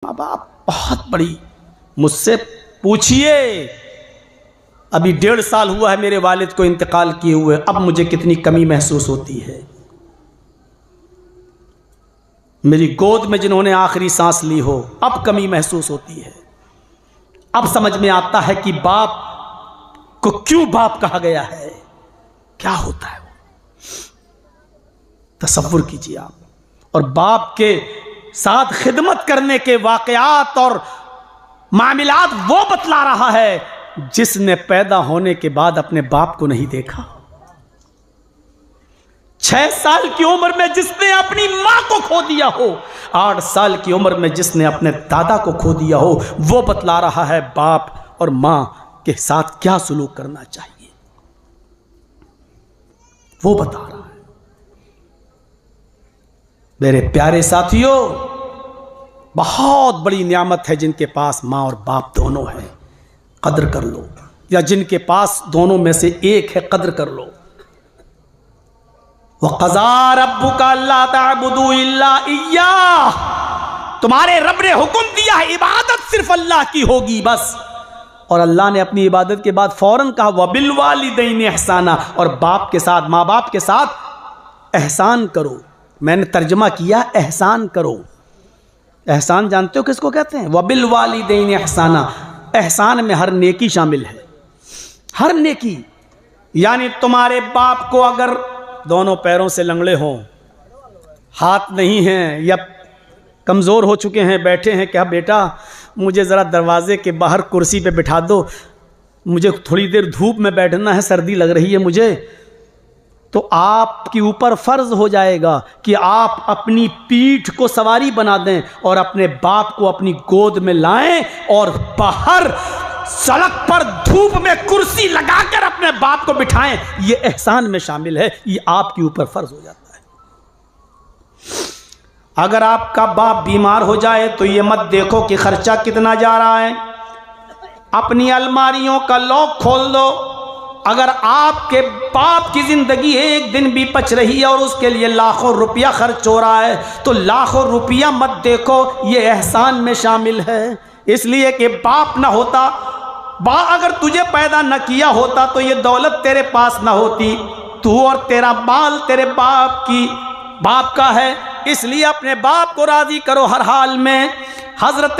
माँ बाप बहुत बड़ी, मुझसे पूछिए, अभी 1.5 साल हुआ है मेरे वालिद को इंतकाल किए हुए, अब मुझे कितनी कमी महसूस होती है। मेरी गोद में जिन्होंने आखिरी सांस ली हो, अब कमी महसूस होती है। अब समझ में आता है कि बाप को क्यों बाप कहा गया है, क्या होता है वो। तसव्वुर कीजिए आप। और बाप के साथ खिदमत करने के वाकयात और मामलात वो बतला रहा है जिसने पैदा होने के बाद अपने बाप को नहीं देखा। 6 साल की उम्र में जिसने अपनी मां को खो दिया हो, 8 साल की उम्र में जिसने अपने दादा को खो दिया हो, वो बतला रहा है बाप और मां के साथ क्या सुलूक करना चाहिए, वो बता रहा है। मेरे प्यारे साथियों, बहुत बड़ी नियामत है जिनके पास मां और बाप दोनों है, कद्र कर लो। या जिनके पास दोनों में से एक है, कद्र कर लो। वक़ज़ा रब्बुका अल्ला तअबुदू इल्ला इय्याह, तुम्हारे रब ने हुक्म दिया है इबादत सिर्फ अल्लाह की होगी बस। और अल्लाह ने अपनी इबादत के बाद फौरन कहा वबिल वालिदैनि इहसाना, और बाप के साथ, माँ बाप के साथ एहसान करो। मैंने तर्जमा किया एहसान करो। एहसान जानते हो किसको कहते हैं? वबिल वालिदैनि इहसाना। एहसान में हर नेकी शामिल है, हर नेकी। यानी तुम्हारे बाप को अगर दोनों पैरों से लंगड़े हों, हाथ नहीं हैं या कमज़ोर हो चुके हैं, बैठे हैं, क्या बेटा मुझे ज़रा दरवाजे के बाहर कुर्सी पे बिठा दो, मुझे थोड़ी देर धूप में बैठना है, सर्दी लग रही है मुझे, तो आपके ऊपर फ़र्ज़ हो जाएगा कि आप अपनी पीठ को सवारी बना दें और अपने बाप को अपनी गोद में लाएं और बाहर सड़क पर धूप में कुर्सी लगाकर अपने बाप को बिठाएं। ये एहसान में शामिल है, ये आपके ऊपर फ़र्ज़ हो जाता है। अगर आपका बाप बीमार हो जाए तो ये मत देखो कि खर्चा कितना जा रहा है, अपनी अलमारियों का लॉक खोल दो। अगर आपके बाप की ज़िंदगी एक दिन भी बच रही है और उसके लिए लाखों रुपया खर्च हो रहा है, तो लाखों रुपया मत देखो, ये एहसान में शामिल है। इसलिए कि बाप ना होता, अगर तुझे पैदा न किया होता तो ये दौलत तेरे पास ना होती। तू और तेरा माल तेरे बाप का है, इसलिए अपने बाप को राज़ी करो हर हाल में। हज़रत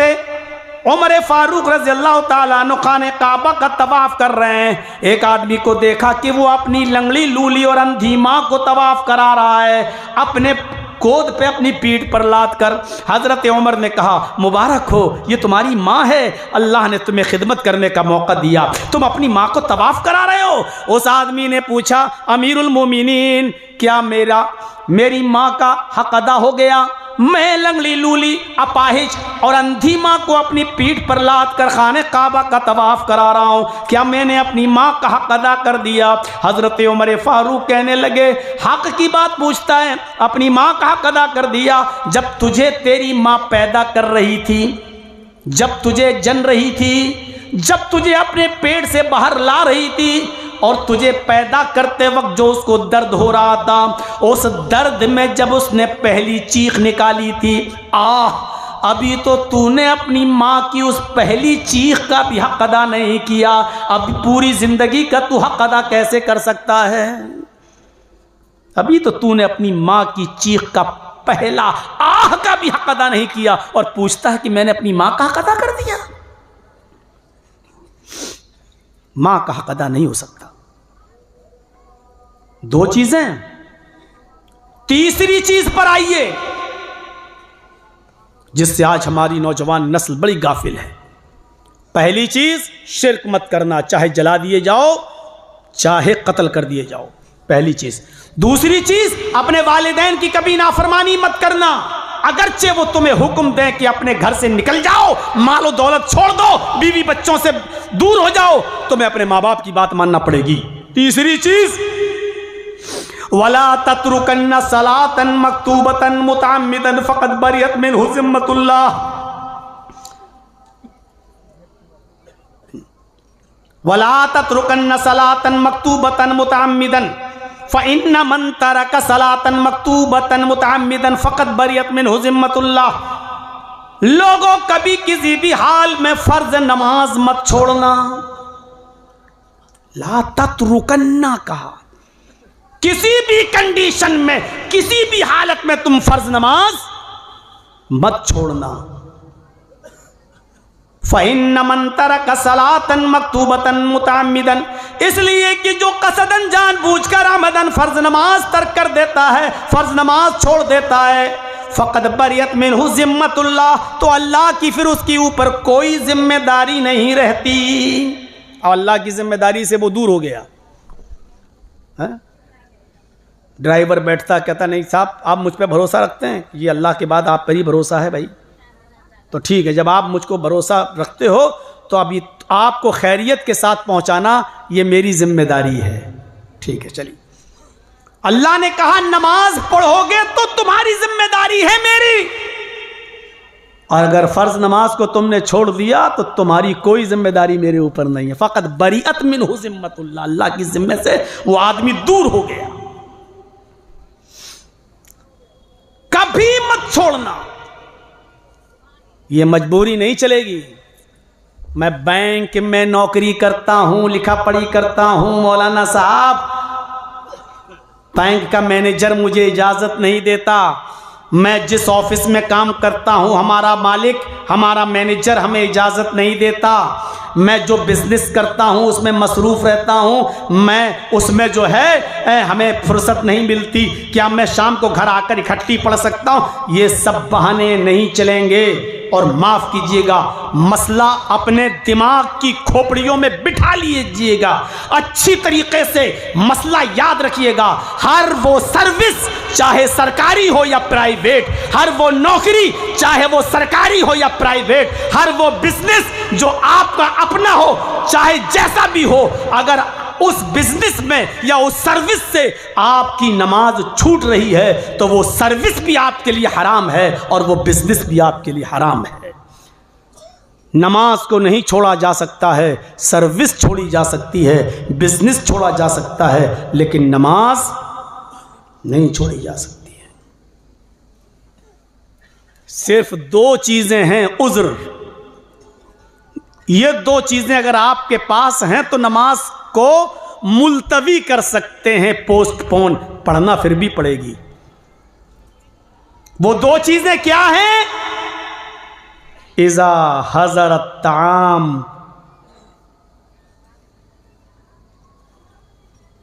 उमर फारूक रज़ी अल्लाह ताला अन्हु खाने काबा का तवाफ़ कर रहे हैं। एक आदमी को देखा कि वो अपनी लंगड़ी लूली और अंधी माँ को तवाफ़ करा रहा है, अपने गोद पे अपनी पीठ पर लाद कर। हज़रत उमर ने कहा मुबारक हो, ये तुम्हारी माँ है, अल्लाह ने तुम्हें खिदमत करने का मौका दिया, तुम अपनी माँ को तवाफ़ करा रहे हो। उस आदमी ने पूछा अमीरुल मोमिनीन, क्या मेरी माँ का हक अदा हो गया? मैं लंगड़ी लूली, अपाहिज और अंधी माँ को अपनी पीठ पर लाद कर खाने काबा का तवाफ़ करा रहा हूँ, क्या मैंने अपनी माँ का हक अदा कर दिया? हज़रत उमर फारूक कहने लगे हक की बात पूछता है, अपनी माँ का हक अदा कर दिया। जब तुझे तेरी माँ पैदा कर रही थी, जब तुझे जन रही थी, जब तुझे अपने पेट से बाहर ला रही थी और तुझे पैदा करते वक्त जो उसको दर्द हो रहा था, उस दर्द में जब उसने पहली चीख निकाली थी, अभी तो तूने अपनी माँ की उस पहली चीख का भी हक अदा नहीं किया, अब पूरी जिंदगी का तू हक अदा कैसे कर सकता है? अभी तो तूने अपनी माँ की चीख का पहला आह का भी हक अदा नहीं किया और पूछता है कि मैंने अपनी माँ का हक अदा कर दिया। माँ का हक अदा नहीं हो सकता। 2 चीजें। तीसरी चीज पर आइए जिससे आज हमारी नौजवान नस्ल बड़ी गाफिल है। पहली चीज शिर्क मत करना, चाहे जला दिए जाओ चाहे कत्ल कर दिए जाओ, पहली चीज। दूसरी चीज अपने वालिदैन की कभी नाफरमानी मत करना, अगरचे वो तुम्हें हुक्म दें कि अपने घर से निकल जाओ, मालो दौलत छोड़ दो, बीवी बच्चों से दूर हो जाओ, तुम्हें अपने माँ बाप की बात मानना पड़ेगी। तीसरी चीज वला तत्रुकन्न सलातन मक्तूबतन मुतअम्मिदन फक़द बरियत मिन्हु ज़िम्मतुल्लाह। वला तत्रुकन्न सलातन मक्तूबतन मुतअम्मिदन फ़इन्न मन तरक सलातन मक्तूबतन मुतअम्मिदन फ़क़द बरियत मिन्हु ज़िम्मतुल्लाह। लोगों कभी किसी भी हाल में फर्ज नमाज मत छोड़ना। ला तत्रुकन्ना कहा, किसी भी कंडीशन में, किसी भी हालत में तुम फर्ज नमाज मत छोड़ना। फ़इन्न मन तरक सलातन मक्तूबतन मुतअम्मिदन, इसलिए कि जो कसदन जानबूझकर आमदन फर्ज नमाज तर्क कर देता है, फर्ज नमाज छोड़ देता है, फ़क़द बरियत मिन्हु ज़िम्मतुल्लाह, तो अल्लाह की फिर उसके ऊपर कोई जिम्मेदारी नहीं रहती। और अल्लाह की जिम्मेदारी से वो दूर हो गया। ड्राइवर बैठता कहता नहीं साहब आप मुझ पर भरोसा रखते हैं, ये अल्लाह के बाद आप पर ही भरोसा है भाई। तो ठीक है, जब आप मुझको भरोसा रखते हो तो अभी आपको खैरियत के साथ पहुंचाना ये मेरी जिम्मेदारी है। ठीक है चलिए, अल्लाह ने कहा नमाज पढ़ोगे तो तुम्हारी जिम्मेदारी है मेरी, और अगर फर्ज नमाज को तुमने छोड़ दिया तो तुम्हारी कोई जिम्मेदारी मेरे ऊपर नहीं है। फ़क़द बरीअत मिन्हु ज़िम्मतुल्लाह, अल्लाह की जिम्मे से वो आदमी दूर हो गया। कभी मत छोड़ना, ये मजबूरी नहीं चलेगी। मैं बैंक में नौकरी करता हूं, लिखा पढ़ी करता हूं, मौलाना साहब बैंक का मैनेजर मुझे इजाज़त नहीं देता, मैं जिस ऑफिस में काम करता हूं हमारा मालिक, हमारा मैनेजर हमें इजाज़त नहीं देता, मैं जो बिज़नेस करता हूं उसमें मसरूफ़ रहता हूं, मैं उसमें जो है हमें फुर्सत नहीं मिलती, क्या मैं शाम को घर आकर इकट्ठी पढ़ सकता हूं? ये सब बहाने नहीं चलेंगे। और माफ़ कीजिएगा, मसला अपने दिमाग की खोपड़ियों में बिठा लीजिएगा, अच्छी तरीके से मसला याद रखिएगा। हर वो सर्विस चाहे सरकारी हो या प्राइवेट, हर वो नौकरी चाहे वो सरकारी हो या प्राइवेट, हर वो बिजनेस जो आपका अपना हो चाहे जैसा भी हो, अगर उस बिजनेस में या उस सर्विस से आपकी नमाज छूट रही है तो वो सर्विस भी आपके लिए हराम है और वो बिजनेस भी आपके लिए हराम है। नमाज को नहीं छोड़ा जा सकता है, सर्विस छोड़ी जा सकती है, बिजनेस छोड़ा जा सकता है, लेकिन नमाज नहीं छोड़ी जा सकती है। सिर्फ दो चीजें हैं उज़्र, ये दो चीजें अगर आपके पास हैं तो नमाज को मुलतवी कर सकते हैं, पोस्टपोन, पढ़ना फिर भी पड़ेगी। वो दो चीजें क्या हैं? इज़ा हज़रत ताम,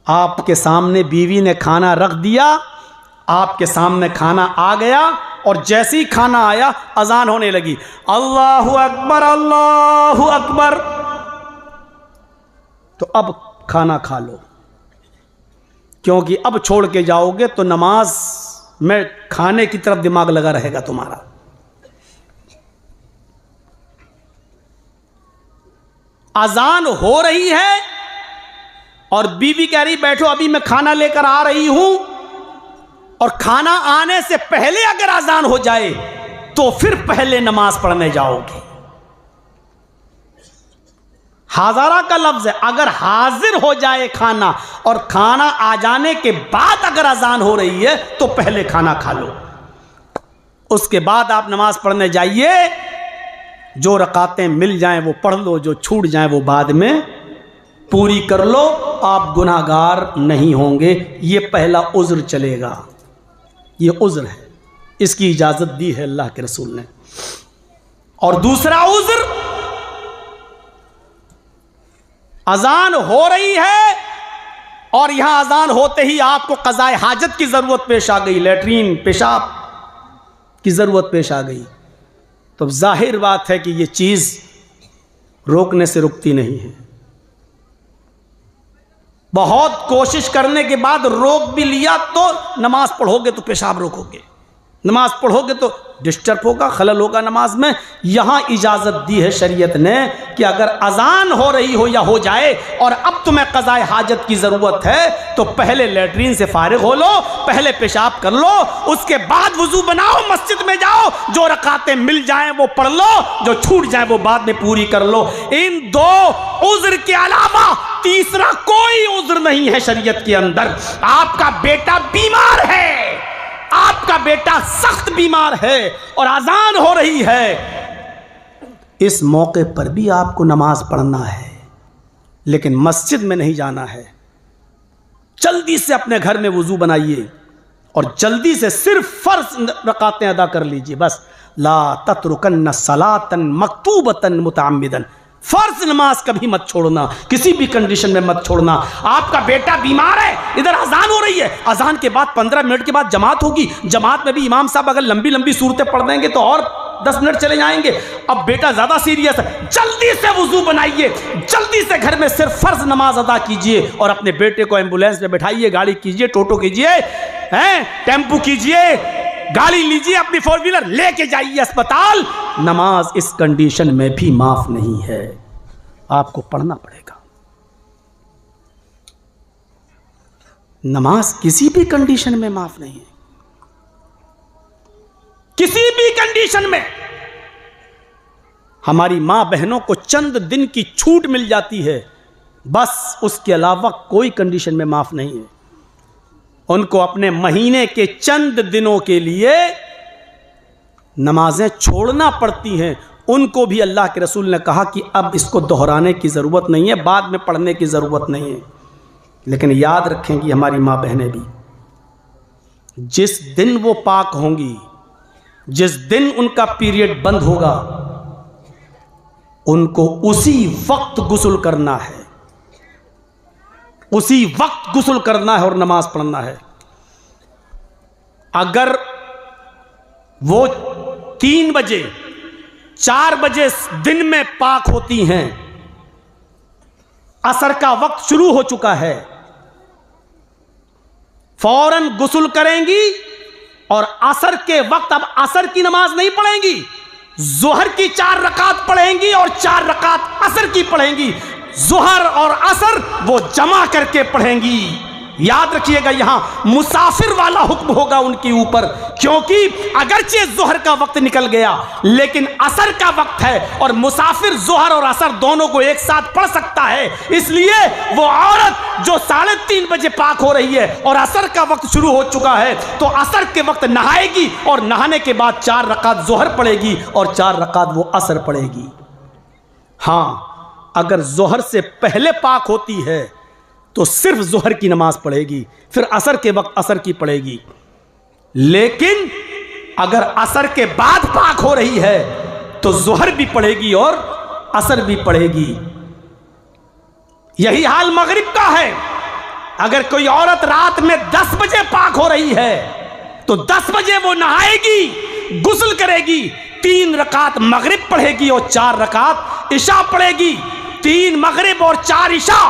आपके सामने बीवी ने खाना रख दिया, आपके सामने खाना आ गया और जैसे ही खाना आया अजान होने लगी, अल्लाहु अकबर अल्लाहु अकबर, तो अब खाना खा लो, क्योंकि अब छोड़ के जाओगे तो नमाज में खाने की तरफ दिमाग लगा रहेगा तुम्हारा। अजान हो रही है और बीवी कह रही बैठो अभी मैं खाना लेकर आ रही हूं, और खाना आने से पहले अगर अजान हो जाए तो फिर पहले नमाज पढ़ने जाओगे। हाज़ारा का लफ्ज़ है, अगर हाजिर हो जाए खाना और खाना आ जाने के बाद अगर अजान हो रही है तो पहले खाना खा लो, उसके बाद आप नमाज पढ़ने जाइए। जो रकातें मिल जाएं वो पढ़ लो, जो छूट जाएं वो बाद में पूरी कर लो, आप गुनाहगार नहीं होंगे। ये पहला उज़्र चलेगा, ये उज़्र है, इसकी इजाज़त दी है अल्लाह के रसूल ने। और दूसरा उज़्र, अजान हो रही है और यहां अजान होते ही आपको क़ज़ाए हाजत की ज़रूरत पेश आ गई, लेटरीन पेशाब की ज़रूरत पेश आ गई, तो जाहिर बात है कि ये चीज़ रोकने से रुकती नहीं है। बहुत कोशिश करने के बाद रोक भी लिया तो नमाज पढ़ोगे तो पेशाब रोकोगे, नमाज पढ़ोगे तो डिस्टर्ब होगा, खलल होगा नमाज में। यहाँ इजाज़त दी है शरीयत ने कि अगर अजान हो रही हो या हो जाए और अब तुम्हें क़ज़ाए हाजत की ज़रूरत है तो पहले लेटरीन से फारिग हो लो, पहले पेशाब कर लो, उसके बाद वुज़ू बनाओ, मस्जिद में जाओ, जो रकातें मिल जाएं वो पढ़ लो, जो छूट जाए वो बाद में पूरी कर लो। इन दो उज़्र के अलावा तीसरा कोई उज़्र नहीं है शरीयत के अंदर। आपका बेटा बीमार है, आपका बेटा सख्त बीमार है और अजान हो रही है, इस मौके पर भी आपको नमाज पढ़ना है, लेकिन मस्जिद में नहीं जाना है। जल्दी से अपने घर में वुजू बनाइए और जल्दी से सिर्फ फर्ज रकातें अदा कर लीजिए बस। ला तत्रुकन्न सलातन मक्तूबतन मुतअम्मिदन, फर्ज नमाज कभी मत छोड़ना, किसी भी कंडीशन में मत छोड़ना। आपका बेटा बीमार है, इधर अजान हो रही है, अजान के बाद 15 मिनट के बाद जमात होगी, जमात में भी इमाम साहब अगर लंबी लंबी सूरतें पढ़ देंगे तो और 10 मिनट चले जाएंगे। अब बेटा ज्यादा सीरियस है, जल्दी से वुजू बनाइए, जल्दी से घर में सिर्फ फर्ज नमाज अदा कीजिए और अपने बेटे को एम्बुलेंस में बैठाइए, गाड़ी कीजिए, टोटो कीजिए, टेम्पू कीजिए, गाड़ी लीजिए, अपनी 4 व्हीलर लेके जाइए अस्पताल। नमाज इस कंडीशन में भी माफ नहीं है, आपको पढ़ना पड़ेगा। नमाज किसी भी कंडीशन में माफ नहीं है, किसी भी कंडीशन में। हमारी मां बहनों को चंद दिन की छूट मिल जाती है बस, उसके अलावा कोई कंडीशन में माफ नहीं है। उनको अपने महीने के चंद दिनों के लिए नमाजें छोड़ना पड़ती हैं। उनको भी अल्लाह के रसूल ने कहा कि अब इसको दोहराने की ज़रूरत नहीं है, बाद में पढ़ने की ज़रूरत नहीं है। लेकिन याद रखें कि हमारी माँ बहनें भी जिस दिन वो पाक होंगी, जिस दिन उनका पीरियड बंद होगा, उनको उसी वक्त गुस्ल करना है, उसी वक्त गुस्ल करना है और नमाज पढ़ना है। अगर वो 3 बजे 4 बजे दिन में पाक होती हैं, असर का वक्त शुरू हो चुका है, फौरन गुस्ल करेंगी और असर के वक्त अब असर की नमाज नहीं पढ़ेंगी, जोहर की 4 रकात पढ़ेंगी और 4 रकात असर की पढ़ेंगी। जोहर और असर वो जमा करके पढ़ेंगी। याद रखिएगा, यहां मुसाफिर वाला हुक्म होगा उनके ऊपर, क्योंकि अगरचे जोहर का वक्त निकल गया लेकिन असर का वक्त है और मुसाफिर जोहर और असर दोनों को एक साथ पढ़ सकता है। इसलिए वो औरत जो 3:30 बजे पाक हो रही है और असर का वक्त शुरू हो चुका है, तो असर के वक्त नहाएगी और नहाने के बाद 4 रकात जोहर पढ़ेगी और 4 रकात वो असर पढ़ेगी। हाँ, अगर जोहर से पहले पाक होती है तो सिर्फ जोहर की नमाज पढ़ेगी, फिर असर के वक्त असर की पढ़ेगी। लेकिन अगर असर के बाद पाक हो रही है तो जोहर भी पढ़ेगी और असर भी पढ़ेगी। यही हाल मगरिब का है। अगर कोई औरत रात में 10 बजे पाक हो रही है तो 10 बजे वो नहाएगी, गुस्ल करेगी, 3 रकात मगरिब पढ़ेगी और 4 रकात इशा पढ़ेगी। 3 मगरिब और 4 इशा,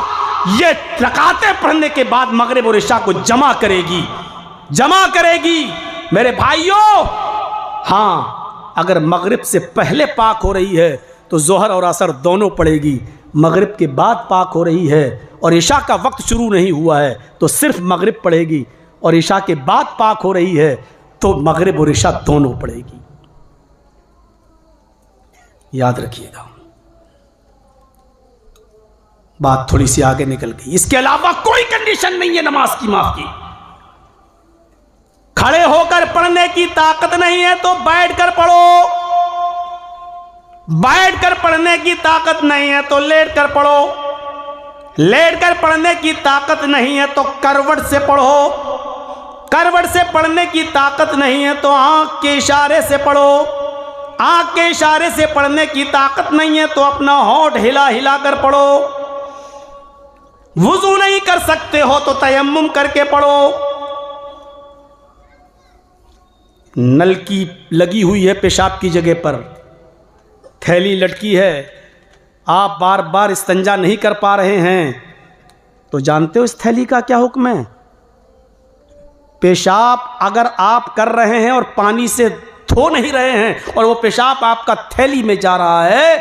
ये रकातें पढ़ने के बाद मगरिब और इशा को जमा करेगी, जमा करेगी। मेरे भाइयों, हाँ, अगर मगरिब से पहले पाक हो रही है तो जोहर और असर दोनों पढ़ेगी। मगरिब के बाद पाक हो रही है और इशा का वक्त शुरू नहीं हुआ है तो सिर्फ मगरिब पढ़ेगी, और इशा के बाद पाक हो रही है तो मगरिब और इशा दोनों पढ़ेगी। याद रखिएगा, बात थोड़ी सी आगे निकल गई। इसके अलावा कोई कंडीशन नहीं है नमाज की माफ की। खड़े होकर पढ़ने की ताकत नहीं है तो बैठकर पढ़ो, बैठकर पढ़ने की ताकत नहीं है तो लेटकर पढ़ो, लेटकर पढ़ने की ताकत नहीं है तो करवट से पढ़ो, करवट से पढ़ने की ताकत नहीं है तो आंख के इशारे से पढ़ो, आंख के इशारे से पढ़ने की ताकत नहीं है तो अपना होंठ हिला हिला कर पढ़ो। वुजू नहीं कर सकते हो तो तयम्मुम करके पढ़ो। नलकी लगी हुई है पेशाब की जगह पर, थैली लटकी है, आप बार बार इस्तंजा नहीं कर पा रहे हैं तो जानते हो इस थैली का क्या हुक्म है? पेशाब अगर आप कर रहे हैं और पानी से धो नहीं रहे हैं और वो पेशाब आपका थैली में जा रहा है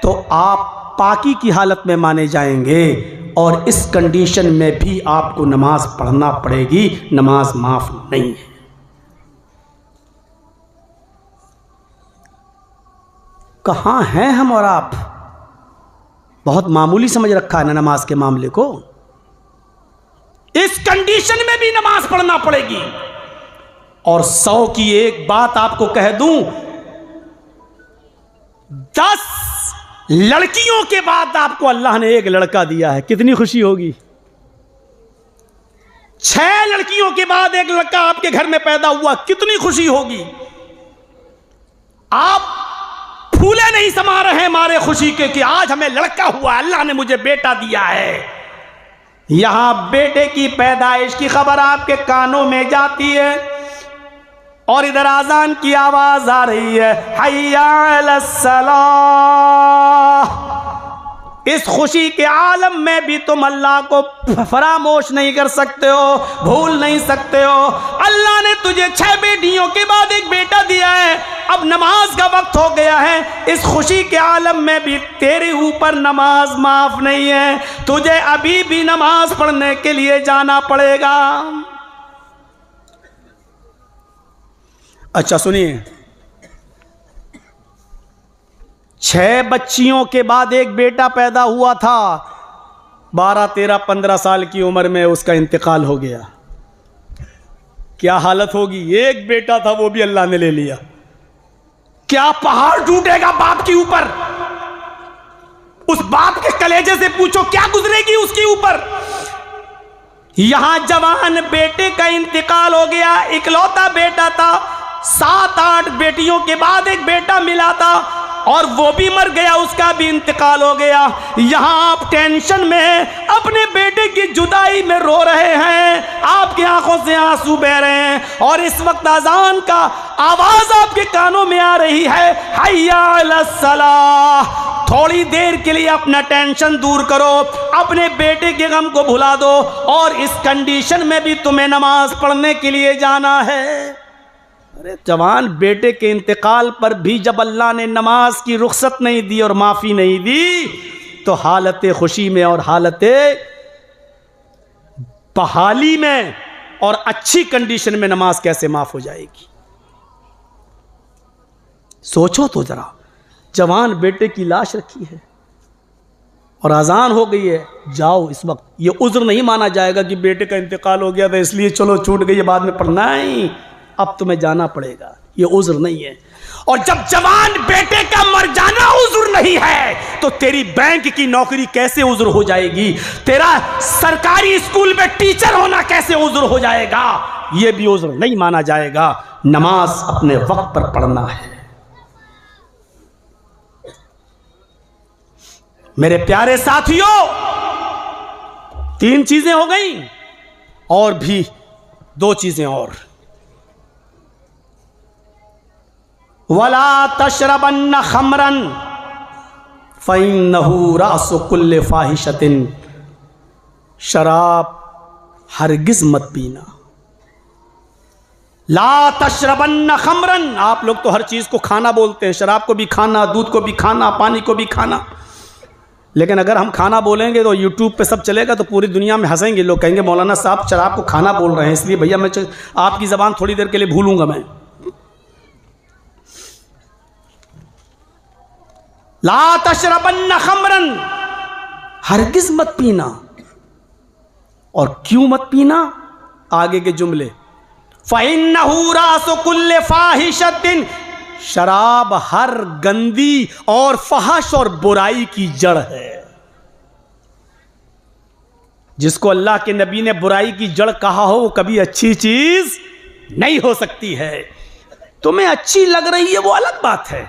तो आप पाकी की हालत में माने जाएंगे, और इस कंडीशन में भी आपको नमाज पढ़ना पड़ेगी, नमाज माफ नहीं है। कहां हैं हम और आप? बहुत मामूली समझ रखा है ना नमाज के मामले को। इस कंडीशन में भी नमाज पढ़ना पड़ेगी। और 100 की एक बात आपको कह दूं, 10 लड़कियों के बाद आपको अल्लाह ने एक लड़का दिया है, कितनी खुशी होगी। 6 लड़कियों के बाद एक लड़का आपके घर में पैदा हुआ, कितनी खुशी होगी। आप फूले नहीं समा रहे हैं मारे खुशी के कि आज हमें लड़का हुआ, अल्लाह ने मुझे बेटा दिया है। यहां बेटे की पैदाइश की खबर आपके कानों में जाती है और इधर आजान की आवाज आ रही है, हय्या अलस सलाह। इस खुशी के आलम में भी तुम अल्लाह को फरामोश नहीं कर सकते हो, भूल नहीं सकते हो। अल्लाह ने तुझे 6 बेटियों के बाद एक बेटा दिया है, अब नमाज का वक्त हो गया है। इस खुशी के आलम में भी तेरे ऊपर नमाज माफ नहीं है, तुझे अभी भी नमाज पढ़ने के लिए जाना पड़ेगा। अच्छा सुनिए, 6 बच्चियों के बाद एक बेटा पैदा हुआ था, 12, 13, 15 साल की उम्र में उसका इंतकाल हो गया। क्या हालत होगी। एक बेटा था वो भी अल्लाह ने ले लिया। क्या पहाड़ टूटेगा बाप के ऊपर। उस बाप के कलेजे से पूछो क्या गुजरेगी उसके ऊपर। यहां जवान बेटे का इंतकाल हो गया, इकलौता बेटा था। 7-8 बेटियों के बाद एक बेटा मिला था और वो भी मर गया, उसका भी इंतकाल हो गया। यहां आप टेंशन में अपने बेटे की जुदाई में रो रहे हैं, आपकी आंखों से आंसू बह रहे हैं और इस वक्त अजान का आवाज आपके कानों में आ रही है, हय्या अलस सलाह। थोड़ी देर के लिए अपना टेंशन दूर करो, अपने बेटे के गम को भुला दो और इस कंडीशन में भी तुम्हें नमाज पढ़ने के लिए जाना है। अरे जवान बेटे के इंतकाल पर भी जब अल्लाह ने नमाज की रुख्सत नहीं दी और माफ़ी नहीं दी, तो हालत खुशी में और हालत बहाली में और अच्छी कंडीशन में नमाज कैसे माफ़ हो जाएगी। सोचो तो जरा, जवान बेटे की लाश रखी है और अजान हो गई है, जाओ इस वक्त। ये उज़्र नहीं माना जाएगा कि बेटे का इंतकाल हो गया था इसलिए चलो छूट गई, बाद में पढ़ना है, अब तुम्हें जाना पड़ेगा, ये उज़्र नहीं है। और जब जवान बेटे का मर जाना उज़्र नहीं है तो तेरी बैंक की नौकरी कैसे उज़्र हो जाएगी, तेरा सरकारी स्कूल में टीचर होना कैसे उज़्र हो जाएगा, ये भी उज़्र नहीं माना जाएगा। नमाज अपने वक्त पर पढ़ना है। मेरे प्यारे साथियों, 3 चीजें हो गई और भी 2 चीजें और। वला तशरबन्न खमरन फ़इन्नहु रासु कुल्लि फ़ाहिशतिन। शराब हरगिज मत पीना। ला तशरबन्न खमरन, आप लोग तो हर चीज को खाना बोलते हैं, शराब को भी खाना, दूध को भी खाना, पानी को भी खाना। लेकिन अगर हम खाना बोलेंगे तो यूट्यूब पे सब चलेगा तो पूरी दुनिया में हंसेंगे लोग, कहेंगे मौलाना साहब शराब को खाना बोल रहे हैं, इसलिए भैया मैं आपकी ज़बान थोड़ी देर के लिए भूलूंगा मैं। ला तशरबन्न खमरन, हरगिज मत पीना। और क्यों मत पीना, आगे के जुमले, फ़इन्नहु रासु कुल्लि फ़ाहिशतिन, शराब हर गंदी और फहश और बुराई की जड़ है। जिसको अल्लाह के नबी ने बुराई की जड़ कहा हो वो कभी अच्छी चीज नहीं हो सकती है। तुम्हें अच्छी लग रही है वो अलग बात है,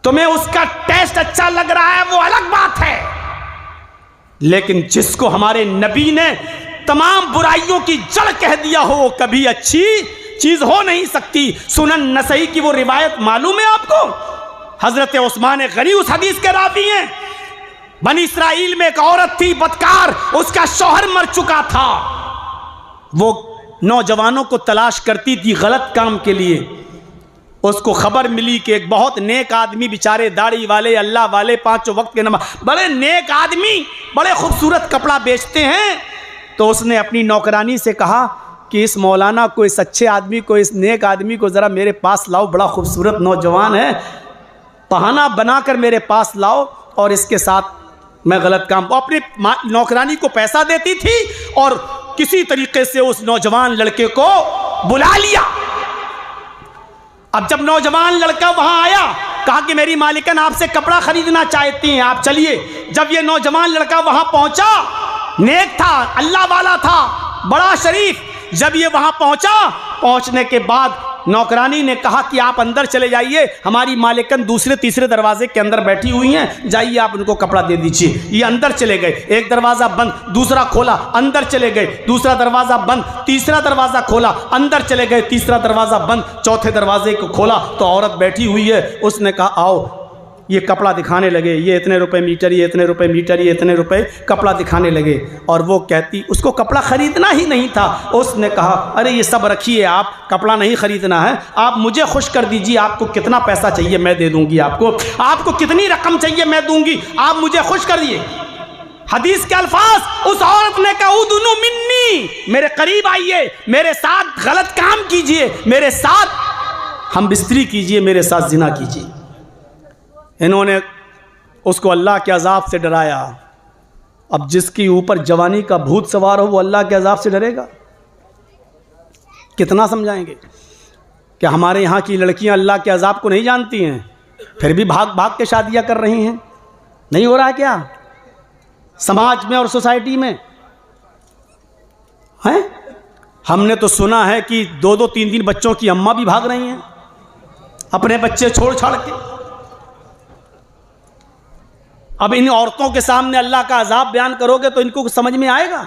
तुम्हें उसका टेस्ट अच्छा लग रहा है वो अलग बात है, लेकिन जिसको हमारे नबी ने तमाम बुराइयों की जड़ कह दिया हो वो कभी अच्छी चीज हो नहीं सकती। सुनन नसई की वो रिवायत मालूम है आपको, हजरत उस्मान गनी उस हदीस के रावी हैं। बनी इस्राइल में एक औरत थी बदकार, उसका शौहर मर चुका था, वो नौजवानों को तलाश करती थी गलत काम के लिए। उसको खबर मिली कि एक बहुत नेक आदमी, बेचारे दाढ़ी वाले, अल्लाह वाले, 5 वक्त के नमाज, बड़े नेक आदमी, बड़े खूबसूरत कपड़ा बेचते हैं। तो उसने अपनी नौकरानी से कहा कि इस मौलाना को, इस अच्छे आदमी को, इस नेक आदमी को ज़रा मेरे पास लाओ, बड़ा खूबसूरत नौजवान है, बहाना बनाकर मेरे पास लाओ और इसके साथ मैं गलत काम। वो अपनी नौकरानी को पैसा देती थी और किसी तरीके से उस नौजवान लड़के को बुला लिया अब जब नौजवान लड़का वहां आया, कहा कि मेरी मालिकन आपसे कपड़ा खरीदना चाहती हैं, आप चलिए। जब ये नौजवान लड़का वहां पहुंचा, नेक था, अल्लाह वाला था, बड़ा शरीफ, जब ये वहां पहुंचा, पहुंचने के बाद नौकरानी ने कहा कि आप अंदर चले जाइए, हमारी मालिकन दूसरे तीसरे दरवाजे के अंदर बैठी हुई हैं, जाइए आप उनको कपड़ा दे दीजिए। ये अंदर चले गए, एक दरवाज़ा बंद, दूसरा खोला, अंदर चले गए, दूसरा दरवाज़ा बंद, तीसरा दरवाज़ा खोला, अंदर चले गए, तीसरा दरवाज़ा बंद, चौथे दरवाजे को खोला तो औरत बैठी हुई है। उसने कहा आओ, ये कपड़ा दिखाने लगे, ये इतने रुपए मीटर, ये इतने रुपए मीटर, ये इतने रुपए, कपड़ा दिखाने लगे। और वो कहती, उसको कपड़ा खरीदना ही नहीं था। उसने कहा अरे ये सब रखिए, आप कपड़ा नहीं खरीदना है, आप मुझे खुश कर दीजिए, आपको कितना पैसा चाहिए मैं दे दूंगी, आपको कितनी रकम चाहिए मैं दूंगी, आप मुझे खुश कर दिए। हदीस के अल्फाज, उस औरत ने कहा उदुनु मिन्नी, मेरे करीब आइए, मेरे साथ गलत काम कीजिए, मेरे साथ हम बिस्तरी कीजिए, मेरे साथ जिना कीजिए। इन्होंने उसको अल्लाह के अजाब से डराया। अब जिसके ऊपर जवानी का भूत सवार हो वो अल्लाह के अजाब से डरेगा? कितना समझाएंगे कि हमारे यहाँ की लड़कियाँ अल्लाह के अजाब को नहीं जानती हैं, फिर भी भाग भाग के शादियाँ कर रही हैं। नहीं हो रहा है क्या समाज में और सोसाइटी में? हैं, हमने तो सुना है कि 2-2, 3-3 बच्चों की अम्मा भी भाग रही हैं अपने बच्चे छोड़ छाड़ के। अब इन औरतों के सामने अल्लाह का अजाब बयान करोगे तो इनको कुछ समझ में आएगा?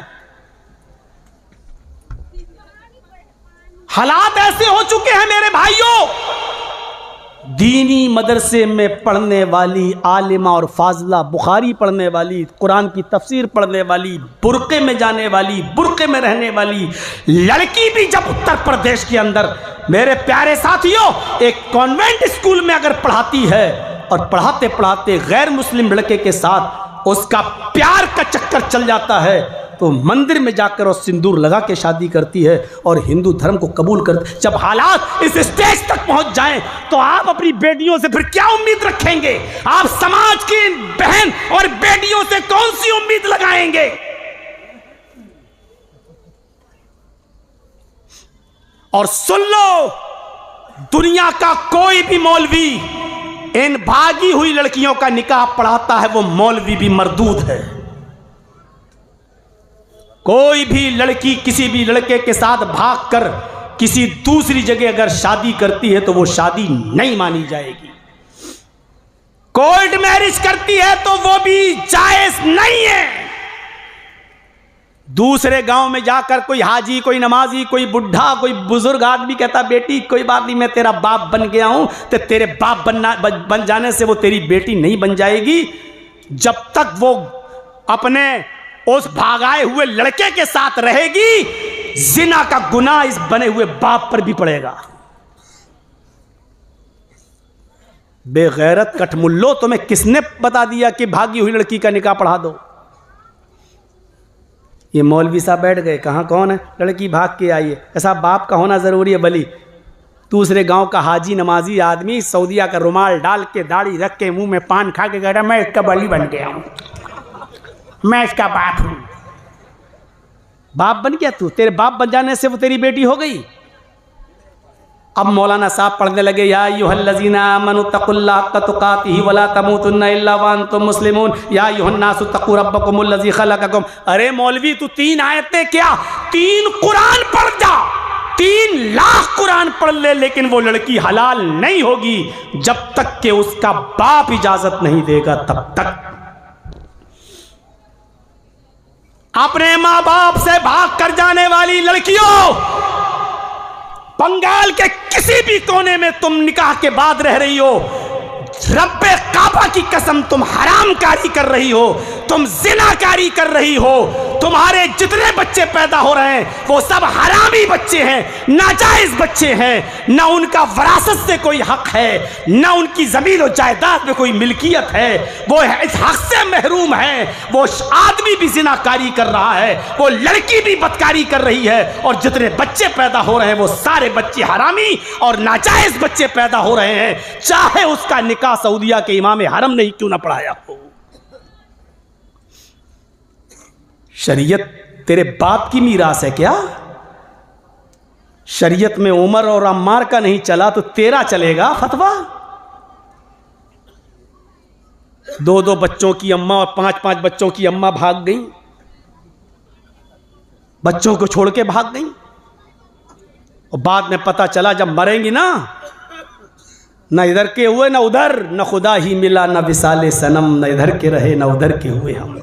हालात ऐसे हो चुके हैं मेरे भाइयों, दीनी मदरसे में पढ़ने वाली आलिमा और फाजला, बुखारी पढ़ने वाली, कुरान की तफसीर पढ़ने वाली, बुर्के में जाने वाली, बुर्के में रहने वाली लड़की भी जब उत्तर प्रदेश के अंदर, मेरे प्यारे साथियों, एक कॉन्वेंट स्कूल में अगर पढ़ाती है और पढ़ाते पढ़ाते गैर मुस्लिम लड़के के साथ उसका प्यार का चक्कर चल जाता है तो मंदिर में जाकर और सिंदूर लगा के शादी करती है और हिंदू धर्म को कबूल करती। जब हालात इस स्टेज तक पहुंच जाएं तो आप अपनी बेटियों से फिर क्या उम्मीद रखेंगे? आप समाज की बहन और बेटियों से कौन सी उम्मीद लगाएंगे? और सुन लो, दुनिया का कोई भी मौलवी इन भागी हुई लड़कियों का निकाह पढ़ाता है, वो मौलवी भी मरदूद है। कोई भी लड़की किसी भी लड़के के साथ भागकर किसी दूसरी जगह अगर शादी करती है तो वो शादी नहीं मानी जाएगी। कोर्ट मैरिज करती है तो वो भी जायज नहीं है। दूसरे गांव में जाकर कोई हाजी, कोई नमाजी, कोई बुढ़ा, कोई बुजुर्ग आदमी कहता बेटी कोई बात नहीं, मैं तेरा बाप बन गया हूं, तो तेरे बाप बन जाने से वो तेरी बेटी नहीं बन जाएगी। जब तक वो अपने उस भागाए हुए लड़के के साथ रहेगी, जिना का गुनाह इस बने हुए बाप पर भी पड़ेगा। बेगैरत कठमुल्लो, तुम्हें किसने बता दिया कि भागी हुई लड़की का निकाह पढ़ा दो? ये मौलवी साहब बैठ गए, कहाँ कौन है? लड़की भाग के आई है। ऐसा बाप का होना ज़रूरी है भली? दूसरे गांव का हाजी नमाजी आदमी सऊदिया का रुमाल डाल के, दाढ़ी रख के, मुंह में पान खा के कह रहा मैं इसका बली बन गया हूँ, मैं इसका बाप हूँ। बाप बन गया तू? तेरे बाप बन जाने से वो तेरी बेटी हो गई। अब मौलाना साहब पढ़ने लगे, या अय्युहल्लज़ीना आमनू तक़ुल्लाह हक़्क़ तुक़ातिही वला तमूतुन्ना इल्ला व अंतुम मुस्लिमून या अय्युहन्नासु तक़ू रब्बकुमुल्लज़ी ख़लक़कुम। अरे मौलवी तू 3 आयतें क्या, 3 कुरान पढ़ जा, 3 लाख कुरान पढ़ ले, लेकिन वो लड़की हलाल नहीं होगी जब तक कि उसका बाप इजाजत नहीं देगा। तब तक अपने माँ बाप से भाग कर जाने वाली लड़कियों, बंगाल के किसी भी कोने में तुम निकाह के बाद रह रही हो, रब्बे काबा की कसम तुम हरामकारी कर रही हो, तुम जिनाकारी कर रही हो, तुम्हारे जितने बच्चे पैदा हो रहे हैं वो सब हरामी बच्चे हैं, नाजायज बच्चे हैं। ना उनका वरासत से कोई हक है, ना उनकी जमीन और जायदाद में कोई मिल्कियत है, वो इस हक से महरूम है। वो आदमी भी जिनाकारी कर रहा है, वो लड़की भी बदकारी कर रही है, और जितने बच्चे पैदा हो रहे हैं वो सारे बच्चे हरामी और नाजायज बच्चे पैदा हो रहे हैं, चाहे उसका निकाह सऊदिया के इमाम हरम ने ही क्यों ना पढ़ाया हो। शरीयत तेरे बाप की मीरास है क्या? शरीयत में उमर और अम्मार का नहीं चला तो तेरा चलेगा फतवा। 2-2 बच्चों की अम्मा और 5-5 बच्चों की अम्मा भाग गई, बच्चों को छोड़ के भाग गई, और बाद में पता चला जब मरेंगी ना, न इधर के हुए न उधर, न खुदा ही मिला न विसाले सनम, न इधर के रहे न उधर के हुए हम।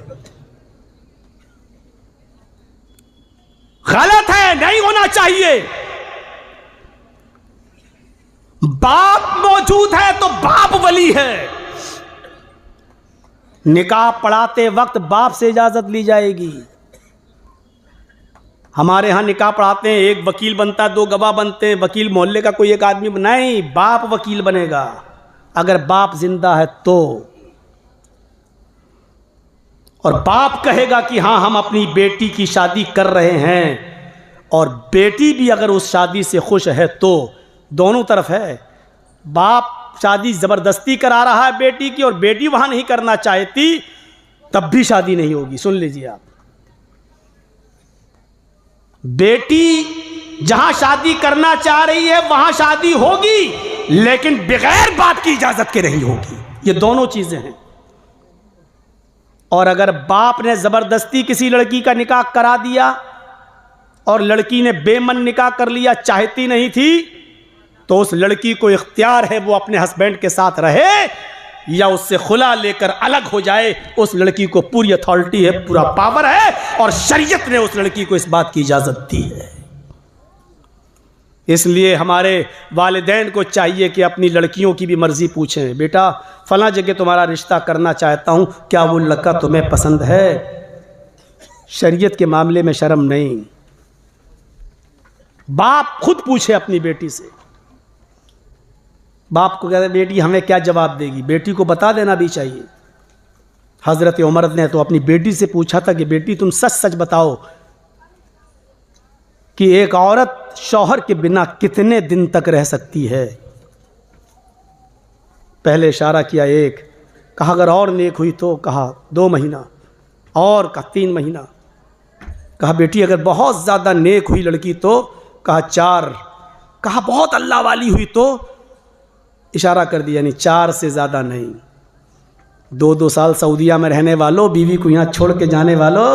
गलत है, नहीं होना चाहिए। बाप मौजूद है तो बाप वली है। निकाह पढ़ाते वक्त बाप से इजाजत ली जाएगी। हमारे यहां निकाह पढ़ाते हैं, एक वकील बनता है, 2 गवाह बनते हैं, वकील मोहल्ले का कोई एक आदमी नहीं, बाप वकील बनेगा अगर बाप जिंदा है तो। और बाप कहेगा कि हां हम अपनी बेटी की शादी कर रहे हैं, और बेटी भी अगर उस शादी से खुश है तो। दोनों तरफ है। बाप शादी जबरदस्ती करा रहा है बेटी की, और बेटी वहां नहीं करना चाहती, तब भी शादी नहीं होगी। सुन लीजिए आप, बेटी जहां शादी करना चाह रही है वहां शादी होगी, लेकिन बगैर बाप की इजाजत के नहीं होगी। ये दोनों चीजें हैं। और अगर बाप ने जबरदस्ती किसी लड़की का निकाह करा दिया और लड़की ने बेमन निकाह कर लिया, चाहती नहीं थी, तो उस लड़की को इख्तियार है वो अपने हस्बैंड के साथ रहे या उससे खुला लेकर अलग हो जाए। उस लड़की को पूरी अथॉरिटी है, पूरा पावर है, और शरीयत ने उस लड़की को इस बात की इजाजत दी है। इसलिए हमारे वालिदैन को चाहिए कि अपनी लड़कियों की भी मर्जी पूछें, बेटा फला जगह तुम्हारा रिश्ता करना चाहता हूं, क्या वो लड़का तुम्हें पसंद है? शरीयत के मामले में शर्म नहीं। बाप खुद पूछे अपनी बेटी से। बाप को कहते बेटी हमें क्या जवाब देगी, बेटी को बता देना भी चाहिए। हजरत उमर ने तो अपनी बेटी से पूछा था कि बेटी तुम सच सच बताओ कि एक औरत शौहर के बिना कितने दिन तक रह सकती है। पहले इशारा किया 1, कहा अगर और नेक हुई तो, कहा 2 महीना, और कहा 3 महीना, कहा बेटी अगर बहुत ज़्यादा नेक हुई लड़की तो, कहा 4, कहा बहुत अल्लाह वाली हुई तो, इशारा कर दिया यानी 4 से ज़्यादा नहीं। 2-2 साल सऊदीया में रहने वालों, बीवी को यहाँ छोड़ के जाने वालों,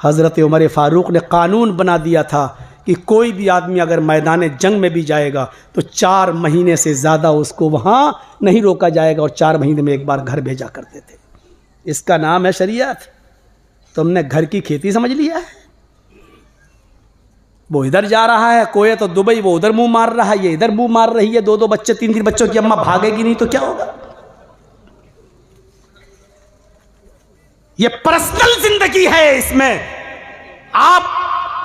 हज़रत उमर फारूक ने कानून बना दिया था कि कोई भी आदमी अगर मैदान जंग में भी जाएगा तो 4 महीने से ज़्यादा उसको वहाँ नहीं रोका जाएगा, और 4 महीने में एक बार घर भेजा करते थे। इसका नाम है शरीयत। तुमने घर की खेती समझ लिया है। वो इधर जा रहा है कोई तो दुबई, वो उधर मुंह मार रहा है, ये इधर मुंह मार रही है, 2-2 बच्चे 3-3 बच्चों की अम्मा भागेगी नहीं तो क्या होगा? ये पर्सनल जिंदगी है। इसमें आप,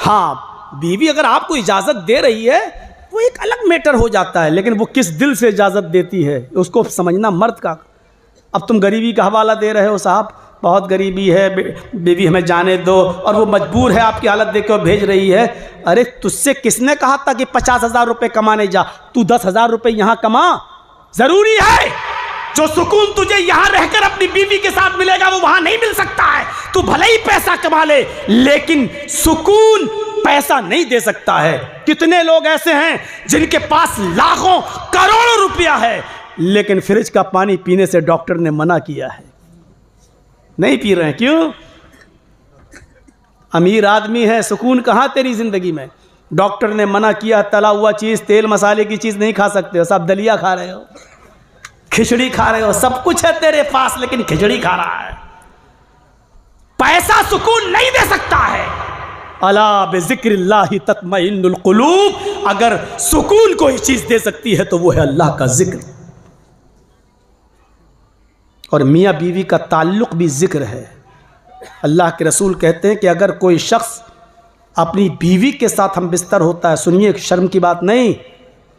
हाँ बीवी अगर आपको इजाजत दे रही है वो एक अलग मैटर हो जाता है, लेकिन वो किस दिल से इजाजत देती है उसको समझना मर्द का। अब तुम गरीबी का हवाला दे रहे हो, साहब बहुत गरीबी है, बीवी हमें जाने दो, और वो मजबूर है आपकी हालत देख कर भेज रही है। अरे तुझसे किसने कहा था कि 50,000 रुपये कमाने जा? तू 10,000 रुपये यहाँ कमा। जरूरी है जो सुकून तुझे यहाँ रहकर अपनी बीवी के साथ मिलेगा वो वहां नहीं मिल सकता है। तू भले ही पैसा कमा ले, लेकिन सुकून पैसा नहीं दे सकता है। कितने लोग ऐसे हैं जिनके पास लाखों करोड़ों रुपया है, लेकिन फ्रिज का पानी पीने से डॉक्टर ने मना किया है, नहीं पी रहे हैं। क्यों? अमीर आदमी है, सुकून कहाँ तेरी जिंदगी में? डॉक्टर ने मना किया, तला हुआ चीज़, तेल मसाले की चीज़ नहीं खा सकते हो, सब दलिया खा रहे हो, खिचड़ी खा रहे हो, सब कुछ है तेरे पास लेकिन खिचड़ी खा रहा है। पैसा सुकून नहीं दे सकता है। अला बिज़िक्रिल्लाहि तत्मइन्नुल क़ुलूब। अगर सुकून कोई चीज़ दे सकती है तो वो है अल्लाह का जिक्र। और मियाँ बीवी का ताल्लुक़ भी जिक्र है। अल्लाह के रसूल कहते हैं कि अगर कोई शख्स अपनी बीवी के साथ हम बिस्तर होता है, सुनिए शर्म की बात नहीं,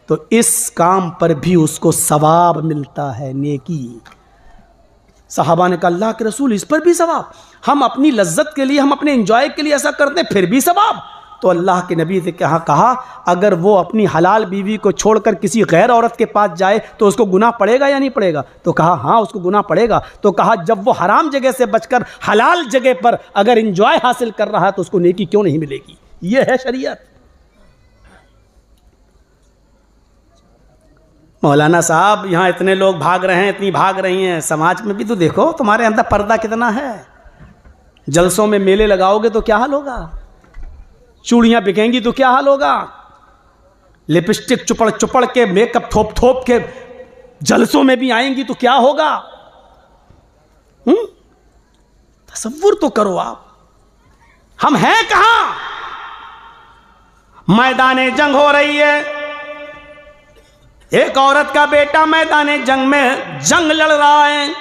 तो इस काम पर भी उसको सवाब मिलता है, नेकी। सहाबा ने कहा अल्लाह के रसूल इस पर भी सवाब? हम अपनी लज्जत के लिए, हम अपने एंजॉय के लिए ऐसा करते हैं फिर भी सवाब? तो अल्लाह के नबी से कहा अगर वो अपनी हलाल बीवी को छोड़कर किसी गैर औरत के पास जाए तो उसको गुनाह पड़ेगा या नहीं पड़ेगा? तो कहा हाँ उसको गुनाह पड़ेगा। तो कहा जब वो हराम जगह से बचकर हलाल जगह पर अगर इंजॉय हासिल कर रहा है तो उसको नेकी क्यों नहीं मिलेगी? ये है शरीयत। मौलाना साहब यहाँ इतने लोग भाग रहे हैं, इतनी भाग रही हैं, समाज में भी तो देखो तुम्हारे अंदर पर्दा कितना है। जलसों में मेले लगाओगे तो क्या हाल होगा, चूड़ियां बिकेंगी तो क्या हाल होगा, लिपस्टिक चुपड़ चुपड़ के मेकअप थोप थोप के जलसों में भी आएंगी तो क्या होगा? तसव्वुर तो करो आप, हम हैं कहां? मैदाने जंग हो रही है, एक औरत का बेटा मैदाने जंग में जंग लड़ रहा है।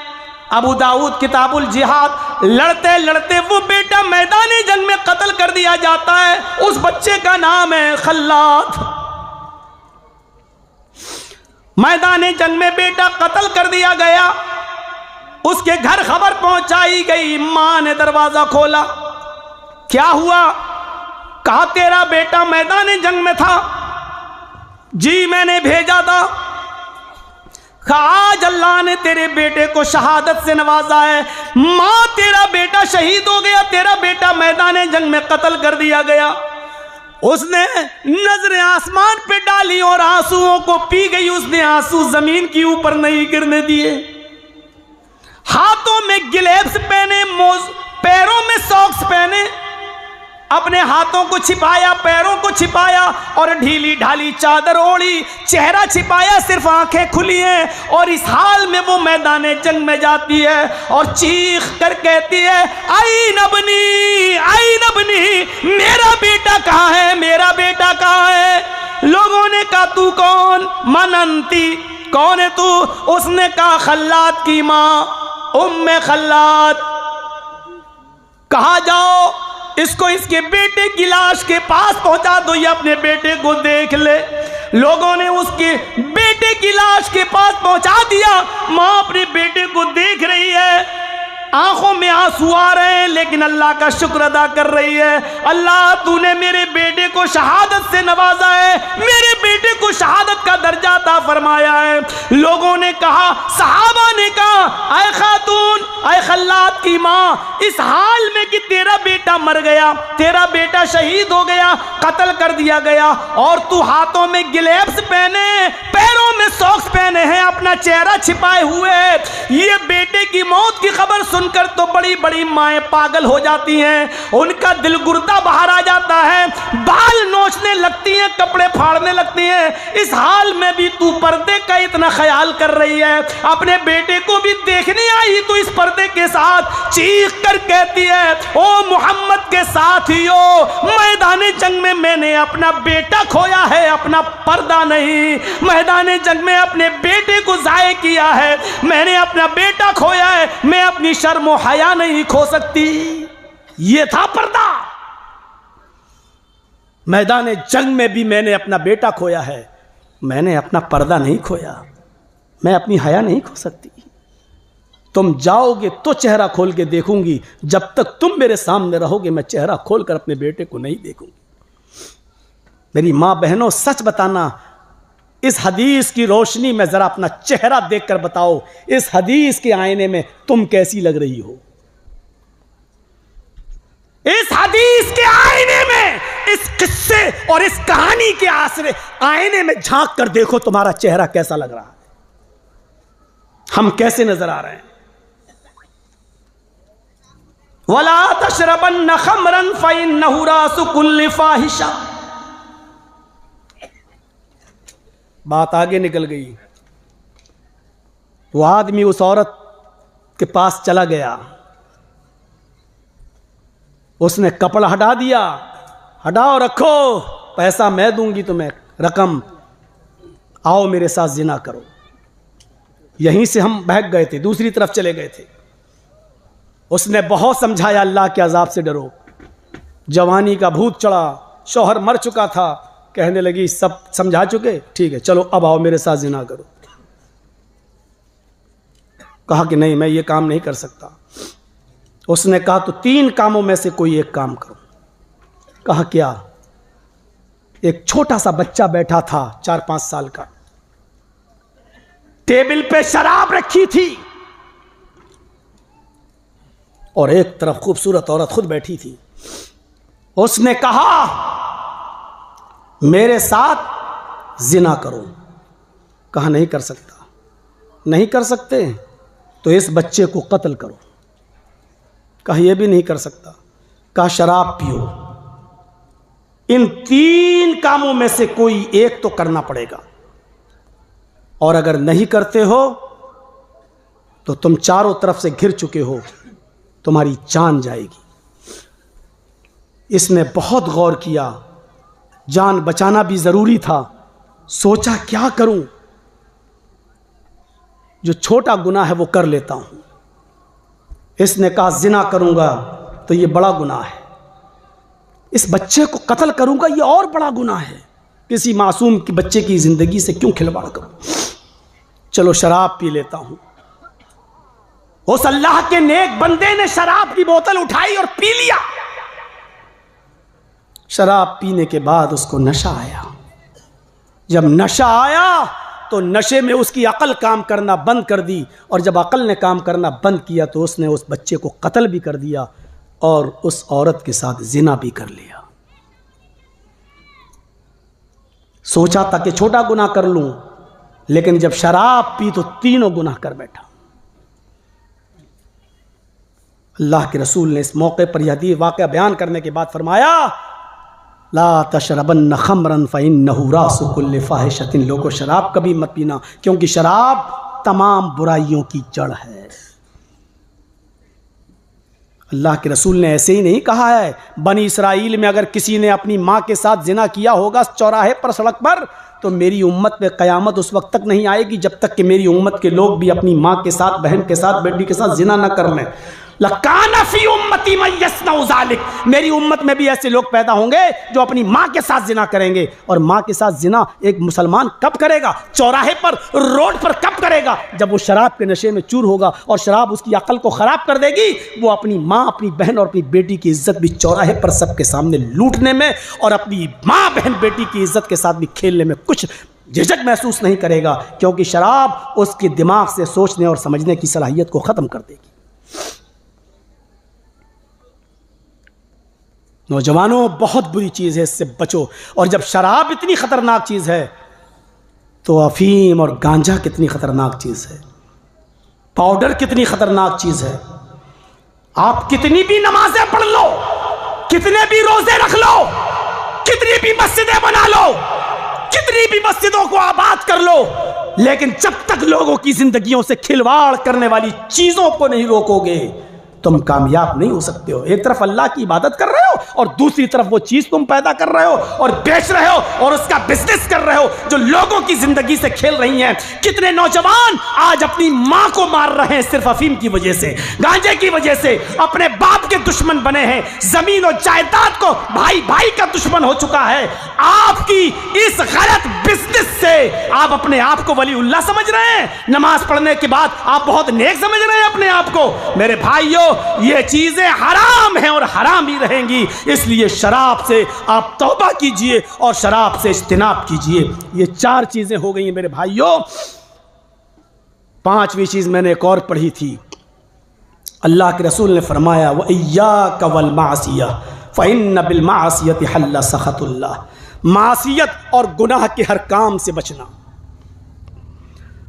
अबू दाऊद किताबुल जिहाद, लड़ते लड़ते वो बेटा मैदाने जंग में कत्ल कर दिया जाता है। उस बच्चे का नाम है खल्लाद। मैदाने जंग में बेटा कत्ल कर दिया गया, उसके घर खबर पहुंचाई गई। मां ने दरवाजा खोला, क्या हुआ? कहा तेरा बेटा मैदाने जंग में था। जी मैंने भेजा था। आज अल्लाह ने तेरे बेटे को शहादत से नवाजा है। मां तेरा बेटा शहीद हो गया, तेरा बेटा मैदाने जंग में कत्ल कर दिया गया। उसने नजरें आसमान पे डाली और आंसुओं को पी गई। उसने आंसू जमीन के ऊपर नहीं गिरने दिए। हाथों में गिलेब्स पहने, पैरों में सॉक्स पहने, अपने हाथों को छिपाया, पैरों को छिपाया और ढीली ढाली चादर ओढ़ी, चेहरा छिपाया, सिर्फ आंखें खुली हैं। और इस हाल में वो मैदाने जंग में जाती है और चीख कर कहती है आई नबनी, आई नबनी, मेरा बेटा कहाँ है, मेरा बेटा कहाँ है? लोगों ने कहा तू कौन? मनंती, कौन है तू? उसने कहा खल्लाद की मां उम्मे खल्लाद। कहा जाओ इसको इसके बेटे की लाश के पास पहुंचा दो, ये अपने बेटे को देख ले। लोगों ने उसके बेटे की लाश के पास पहुंचा दिया। मां अपने बेटे को देख रही है, आंखों में आंसू आ रहे हैं, लेकिन अल्लाह का शुक्र अदा कर रही है। अल्लाह तूने मेरे बेटे को शहादत से नवाजा है, मेरे बेटे को शहादत का दर्जा अता फरमाया है। लोगों ने कहा, सहाबा ने कहा, ऐ खातून, ऐ खल्लाद की मां, इस हाल में कि तेरा बेटा मर गया, तेरा बेटा शहीद हो गया, कत्ल कर दिया गया, और तू हाथों में गिलेब्स पहने, पैरों में सॉक्स पहने हैं, अपना चेहरा छिपाए हुए, ये बेटे की मौत की खबर सुनकर तो बड़ी बड़ी माएं पागल हो जाती हैं, उनका दिल गुर्दा बाहर आ जाता है, बाल नोचने लगती हैं, कपड़े फाड़ने लगती हैं। इस हाल में भी तू पर्दे का इतना ख्याल कर रही है, अपने बेटे को भी देखने आई तो इस पर्दे के साथ चीख कर कहती है, ओ मोहम्मद के साथियों, मैदाने जंग में मैंने अपना बेटा खोया है, अपना पर्दा नहीं। मैदाने जंग में अपने बेटे को जाये किया है, मैंने अपना बेटा खोया है, मैं अपनी शर्म हया नहीं खो सकती। ये था पर्दा। मैदाने जंग में भी मैंने अपना बेटा खोया है, मैंने अपना पर्दा नहीं खोया, मैं अपनी हया नहीं खो सकती। तुम जाओगे तो चेहरा खोल के देखूंगी, जब तक तुम मेरे सामने रहोगे मैं चेहरा खोलकर अपने बेटे को नहीं देखूंगी। मेरी मां बहनों, सच बताना, इस हदीस की रोशनी में जरा अपना चेहरा देखकर बताओ, इस हदीस के आईने में तुम कैसी लग रही हो? इस हदीस के आईने में, इस किस्से और इस कहानी के आसरे आईने में झांक कर देखो तुम्हारा चेहरा कैसा लग रहा है, हम कैसे नजर आ रहे हैं। वला तशरबन्न खमरन फइन्नहु रासु कुल्लि फाहिशा। बात आगे निकल गई। वो आदमी उस औरत के पास चला गया, उसने कपड़ा हटा दिया, हटाओ रखो, पैसा मैं दूंगी तुम्हें, रकम, आओ मेरे साथ जिना करो। यहीं से हम बहक गए थे, दूसरी तरफ चले गए थे। उसने बहुत समझाया, अल्लाह के अजाब से डरो, जवानी का भूत चढ़ा, शौहर मर चुका था, कहने लगी सब समझा चुके, ठीक है चलो अब आओ मेरे साथ जिना करो। कहा कि नहीं मैं ये काम नहीं कर सकता। उसने कहा तो 3 कामों में से कोई एक काम करो। कहा क्या? एक छोटा सा बच्चा बैठा था 4-5 साल का, टेबल पे शराब रखी थी और एक तरफ खूबसूरत औरत खुद बैठी थी। उसने कहा मेरे साथ जिना करो। कहा नहीं कर सकता। नहीं कर सकते तो इस बच्चे को कत्ल करो। कहा यह भी नहीं कर सकता। कहा शराब पियो। इन 3 कामों में से कोई एक तो करना पड़ेगा, और अगर नहीं करते हो तो तुम चारों तरफ से घिर चुके हो, तुम्हारी जान जाएगी। इसने बहुत गौर किया, जान बचाना भी जरूरी था। सोचा क्या करूं, जो छोटा गुनाह है वो कर लेता हूं। इसने कहा जिना करूंगा तो ये बड़ा गुनाह है, इस बच्चे को कत्ल करूंगा ये और बड़ा गुनाह है। किसी मासूम की बच्चे की जिंदगी से क्यों खिलवाड़ करूं, चलो शराब पी लेता हूं। उस अल्लाह के नेक बंदे ने शराब की बोतल उठाई और पी लिया। शराब पीने के बाद उसको नशा आया। जब नशा आया तो नशे में उसकी अकल काम करना बंद कर दी, और जब अकल ने काम करना बंद किया तो उसने उस बच्चे को कत्ल भी कर दिया और उस औरत के साथ जिना भी कर लिया। सोचा था कि छोटा गुनाह कर लूं, लेकिन जब शराब पी तो तीनों गुनाह कर बैठा। अल्लाह के रसूल ने इस मौके पर यह वाक़या बयान करने के बाद फरमाया ला तशरबन्न खमरन फ़इन्नहु रासु कुल्लि फ़ाहिशतिन। लोगों शराब कभी मत पीना, क्योंकि शराब तमाम बुराइयों की जड़ है। अल्लाह के रसूल ने ऐसे ही नहीं कहा है। बनी इसराइल में अगर किसी ने अपनी माँ के साथ जिना किया होगा चौराहे पर, सड़क पर, तो मेरी उम्मत में क़यामत उस वक्त तक नहीं आएगी जब तक कि मेरी उम्मत के लोग भी अपनी माँ के साथ, बहन के साथ, बेटी के साथ जिना न कर लें। लकाना फी उम्मती मन यस्नउ ज़ालिक। मेरी उम्मत में भी ऐसे लोग पैदा होंगे जो अपनी माँ के साथ जिना करेंगे। और माँ के साथ जिना एक मुसलमान कब करेगा? चौराहे पर, रोड पर कब करेगा? जब वो शराब के नशे में चूर होगा और शराब उसकी अकल को ख़राब कर देगी। वो अपनी माँ, अपनी बहन और अपनी बेटी की इज्जत भी चौराहे पर सबके सामने लूटने में और अपनी माँ, बहन, बेटी की इज्जत के साथ भी खेलने में कुछ झिझक महसूस नहीं करेगा, क्योंकि शराब उसके दिमाग से सोचने और समझने की सलाहियत को ख़त्म कर देगी। नौजवानों, बहुत बुरी चीज़ है, इससे बचो। और जब शराब इतनी ख़तरनाक चीज़ है तो अफीम और गांजा कितनी ख़तरनाक चीज़ है, पाउडर कितनी ख़तरनाक चीज़ है। आप कितनी भी नमाजें पढ़ लो, कितने भी रोज़े रख लो, कितनी भी मस्जिदें बना लो, कितनी भी मस्जिदों को आबाद कर लो, लेकिन जब तक लोगों की ज़िंदगियों से खिलवाड़ करने वाली चीज़ों को नहीं रोकोगे तुम कामयाब नहीं हो सकते हो। एक तरफ अल्लाह की इबादत कर रहे हो और दूसरी तरफ वो चीज़ तुम पैदा कर रहे हो और बेच रहे हो और उसका बिजनेस कर रहे हो जो लोगों की जिंदगी से खेल रही हैं। कितने नौजवान आज अपनी माँ को मार रहे हैं सिर्फ अफीम की वजह से, गांजे की वजह से, अपने बाप के दुश्मन बने हैं। जमीन और जायदाद को भाई भाई का दुश्मन हो चुका है। आपकी इस गलत बिजनेस से आप अपने आप को वलीउल्लाह समझ रहे हैं। नमाज पढ़ने के बाद आप बहुत नेक समझ रहे हैं अपने आप को। मेरे भाइयों, ये चीजें हराम हैं और हराम ही रहेंगी। इसलिए शराब से आप तौबा कीजिए और शराब से इज्तिनाब कीजिए। ये 4 चीजें हो गई हैं मेरे भाइयों। 5वीं चीज मैंने एक और पढ़ी थी। अल्लाह के रसूल ने फरमाया व इय्याका वल मासिया फ़इन्न बिल मासियति हल्ला सख़तुल्लाह। मासियत और गुनाह के हर काम से बचना,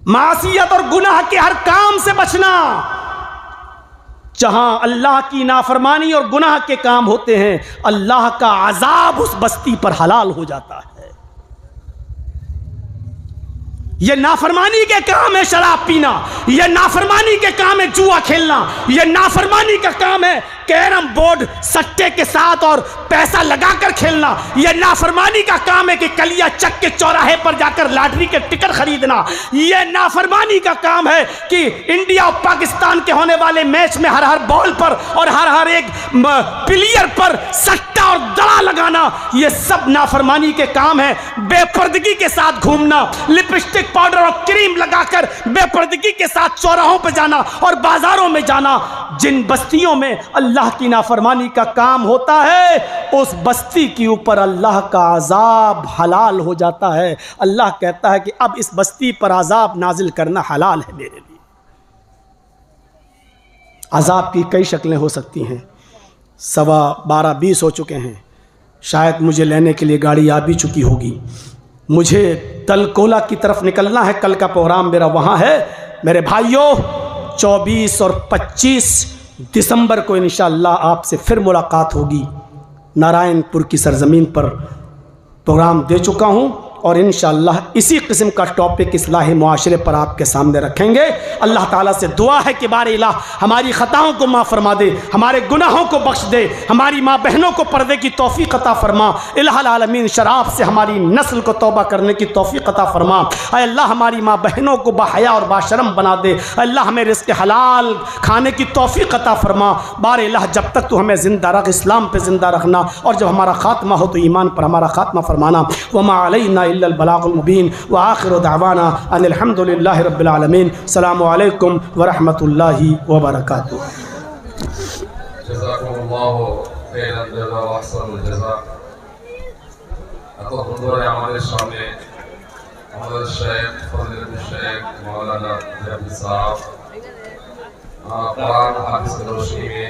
मासियत और गुनाह के हर काम से बचना। जहां अल्लाह की नाफरमानी और गुनाह के काम होते हैं, अल्लाह का अजाब उस बस्ती पर हलाल हो जाता है। यह नाफरमानी के काम है शराब पीना, यह नाफरमानी के काम है जुआ खेलना, यह नाफरमानी का काम है कैरम बोर्ड सट्टे के साथ और पैसा लगाकर खेलना। यह नाफरमानी का काम है कि कलिया चक के चौराहे पर जाकर लॉटरी के टिकट खरीदना। यह नाफरमानी का काम है कि इंडिया और पाकिस्तान के होने वाले मैच में हर हर बॉल पर और हर हर एक प्लेयर पर सट्टा और दड़ा लगाना, ये सब नाफरमानी के काम है। बेपर्दगी के साथ घूमना, लिपस्टिक पाउडर और क्रीम लगाकर बेपर्दगी के साथ चौराहों पर जाना और बाजारों में जाना, जिन बस्तियों में अल्लाह की नाफरमानी का काम होता है उस बस्ती के ऊपर अल्लाह का अजाब हलाल हो जाता है। अल्लाह कहता है कि अब इस बस्ती पर अजाब नाजिल करना हलाल है मेरे लिए। अजाब की कई शक्लें हो सकती हैं। 12:15 हो चुके हैं, शायद मुझे लेने के लिए गाड़ी आ भी चुकी होगी। मुझे तलकोला की तरफ निकलना है, कल का प्रोग्राम मेरा वहाँ है। मेरे भाइयों, 24 और 25 दिसंबर को इंशाअल्लाह आपसे फिर मुलाकात होगी। नारायणपुर की सरजमीन पर प्रोग्राम दे चुका हूँ और इंशाअल्लाह इसी किस्म का टॉपिक इस्लाही मुआशरे पर आपके सामने रखेंगे। अल्लाह ताला से दुआ है कि बारे इलाह हमारी ख़ताओं को माफ़ फरमा दे, हमारे गुनाहों को बख्श दे, हमारी माँ बहनों को पर्दे की तौफ़ीक़ अता फरमा। इलाहुल आलमीन शराब से हमारी नस्ल को तौबा करने की तौफ़ीक़ अता फरमा। ऐ अल्लाह हमारी माँ बहनों को बाहया और बाशरम बना दे। अल्लाह हमें रिज़्क़ हलाल खाने की तौफ़ीक़ अता फरमा। बारे इलाह जब तक तू हमें ज़िंदा रख, इस्लाम पर ज़िंदा रखना, और जब हमारा ख़ात्मा हो तो ईमान पर हमारा ख़ात्मा फरमाना। वमा अलैना इल्लल बलागुल मुबीन व आखिरु दअवाना अनिल हम्दुलिल्लाहि रब्बिल आलमीन। अस्सलामु अलैकुम व रहमतुल्लाहि व बरकातुहू। জাযাকুমুল্লাহু খাইরান জাযা ওয়া আহসানুল জাযা। এতক্ষণ ধরে আমাদের সামনে আমাদের শেখ ফজলুল শেখ মাওলানা জাবি সাহেব কোরআন হাদিসের রশিদে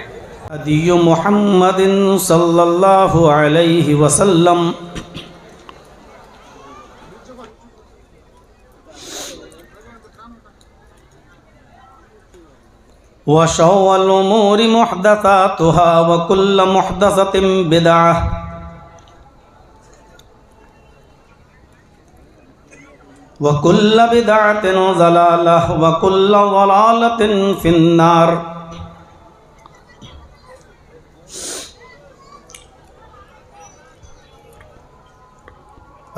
हदीयु मुहम्मदिन सल्लल्लाहु अलैहि वसल्लम व शर्रुल उमूरि मुहदसातुहा व कुल्लु मुहदसतिन बिदअह व कुल्लु बिदअतिन ज़लालह व कुल्लु ज़लालतिन फिन्नार।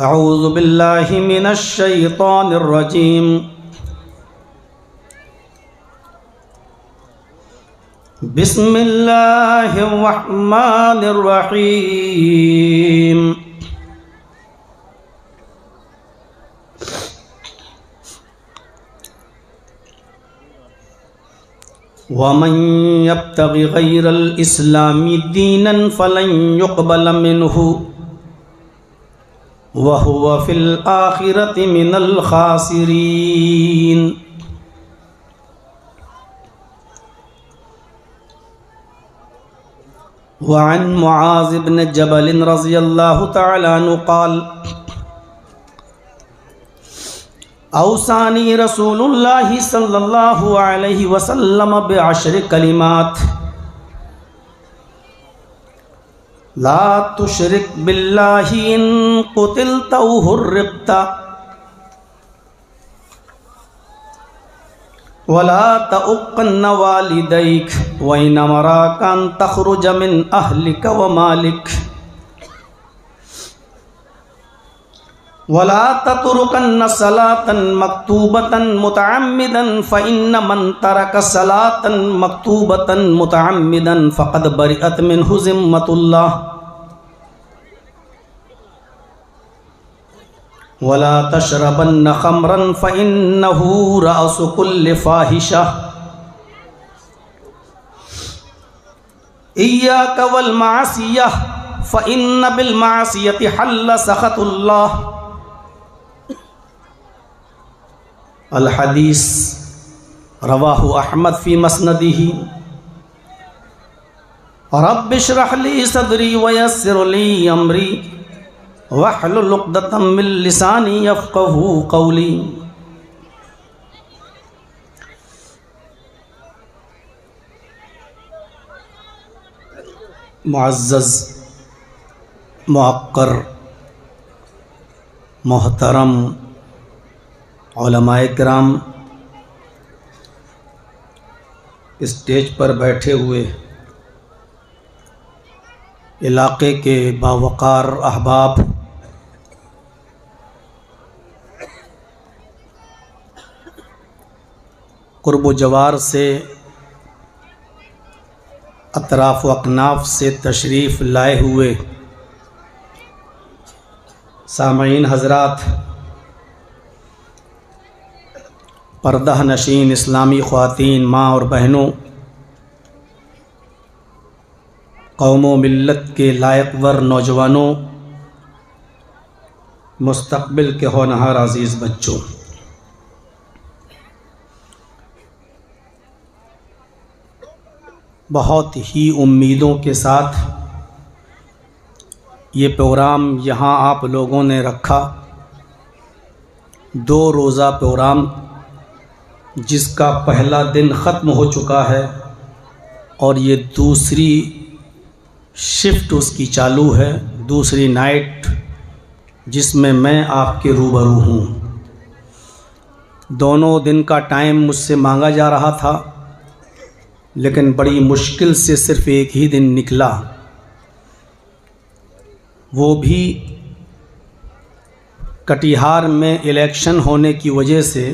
अऊज़ु बिल्लाहि मिनश शैतानिर रजीम। बिस्मिल्लाहिर रहमानिर रहीम। वमन यब्तगि गैरल इस्लामी दीनन फलन युक़बल मिन्हु वहुव फिल आखिरति मिनल खासिरीन। वअन मुआज़ इब्न जबल रज़ियल्लाहु तआला अन्हु क़ाल औसानी रसूलुल्लाहि सल्लल्लाहु अलैहि वसल्लम बिअश्रि कलिमात ला तुशरिक बिल्लाहि इन कुतिलता औ हुर्रिक़ता वला तउक़्क़न्न वालिदैक व इन अमराका अन तख़रुज मिन अहलिक व मालिक वला ततरुकन्न सलातन मक्तूबतन मुतअम्मिदन फ़इन्न मन तरक सलातन मक्तूबतन मुतअम्मिदन फ़क़द बरिअत मिन्हु ज़िम्मतुल्लाह वला तशरबन्न ख़म्रन फ़इन्नहु रअसु कुल्लि फ़ाहिशा इय्याक वल मासियह फ़इन्न बिल मासियति हल्ल सख़तुल्लाह। अल हदीस रवाहु अहमद फ़ी मस्नदिही। रब्बि इश्रह ली सदरी व यस्सिर ली अमरी वहलुल उक़दतम मिन लिसानी यफ़क़हू क़ौली। मुअज़्ज़ज़ मुअक्कर मोहतरम उलमाए किराम, स्टेज पर बैठे हुए इलाक़े के बावक़ार अहबाब, क़ुर्ब जवार से अतराफ़ व अकनाफ़ से तशरीफ़ लाए हुए सामईन हज़रात, पर्दा नशीन इस्लामी ख़वातीन, माँ और बहनों, कौम व मिल्लत के लायकवर नौजवानों, मुस्तक़बिल के होनहार अज़ीज़ बच्चों, बहुत ही उम्मीदों के साथ ये प्रोग्राम यहाँ आप लोगों ने रखा। 2 रोज़ा प्रोग्राम जिसका पहला दिन ख़त्म हो चुका है और ये दूसरी शिफ्ट उसकी चालू है, दूसरी नाइट जिसमें मैं आपके रूबरू हूँ। दोनों दिन का टाइम मुझसे मांगा जा रहा था, लेकिन बड़ी मुश्किल से सिर्फ़ एक ही दिन निकला, वो भी कटिहार में इलेक्शन होने की वजह से।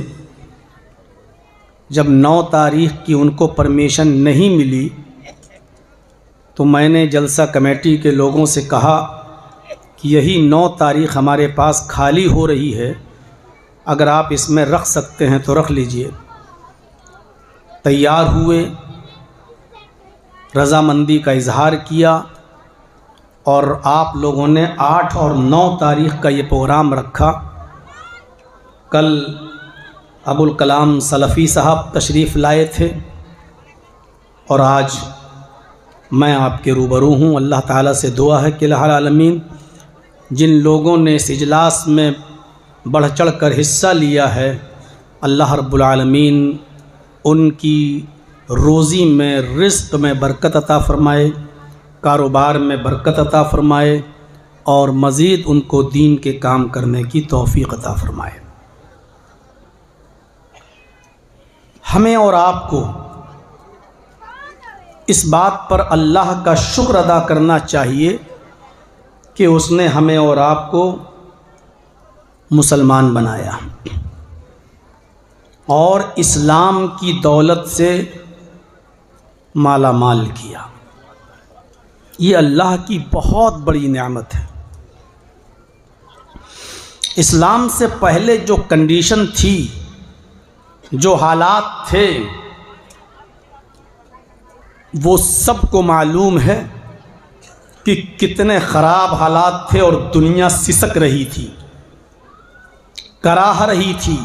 जब 9 तारीख़ की उनको परमिशन नहीं मिली तो मैंने जलसा कमेटी के लोगों से कहा कि यही 9 तारीख़ हमारे पास खाली हो रही है, अगर आप इसमें रख सकते हैं तो रख लीजिए। तैयार हुए, रज़ामंदी का इजहार किया और आप लोगों ने 8 और 9 तारीख़ का ये प्रोग्राम रखा। कल अबुल कलाम सलफ़ी साहब तशरीफ़ लाए थे और आज मैं आपके रूबरू हूँ। अल्लाह ताला से दुआ है कि इलाहुल आलमीन जिन लोगों ने इस इजलास में बढ़ चढ़ कर हिस्सा लिया है, अल्लाह रब्बुल आलमीन उनकी रोज़ी में, रिज़्क़ में बरकत अता फ़रमाए, कारोबार में बरकत अता फ़रमाए और मज़ीद उनको दीन के काम करने की तौफ़ीक़ अता फ़रमाए। हमें और आपको इस बात पर अल्लाह का शुक्र अदा करना चाहिए कि उसने हमें और आपको मुसलमान बनाया और इस्लाम की दौलत से माला माल किया। ये अल्लाह की बहुत बड़ी नेमत है। इस्लाम से पहले जो कंडीशन थी, जो हालात थे, वो सबको मालूम है कि कितने ख़राब हालात थे और दुनिया सिसक रही थी, कराह रही थी।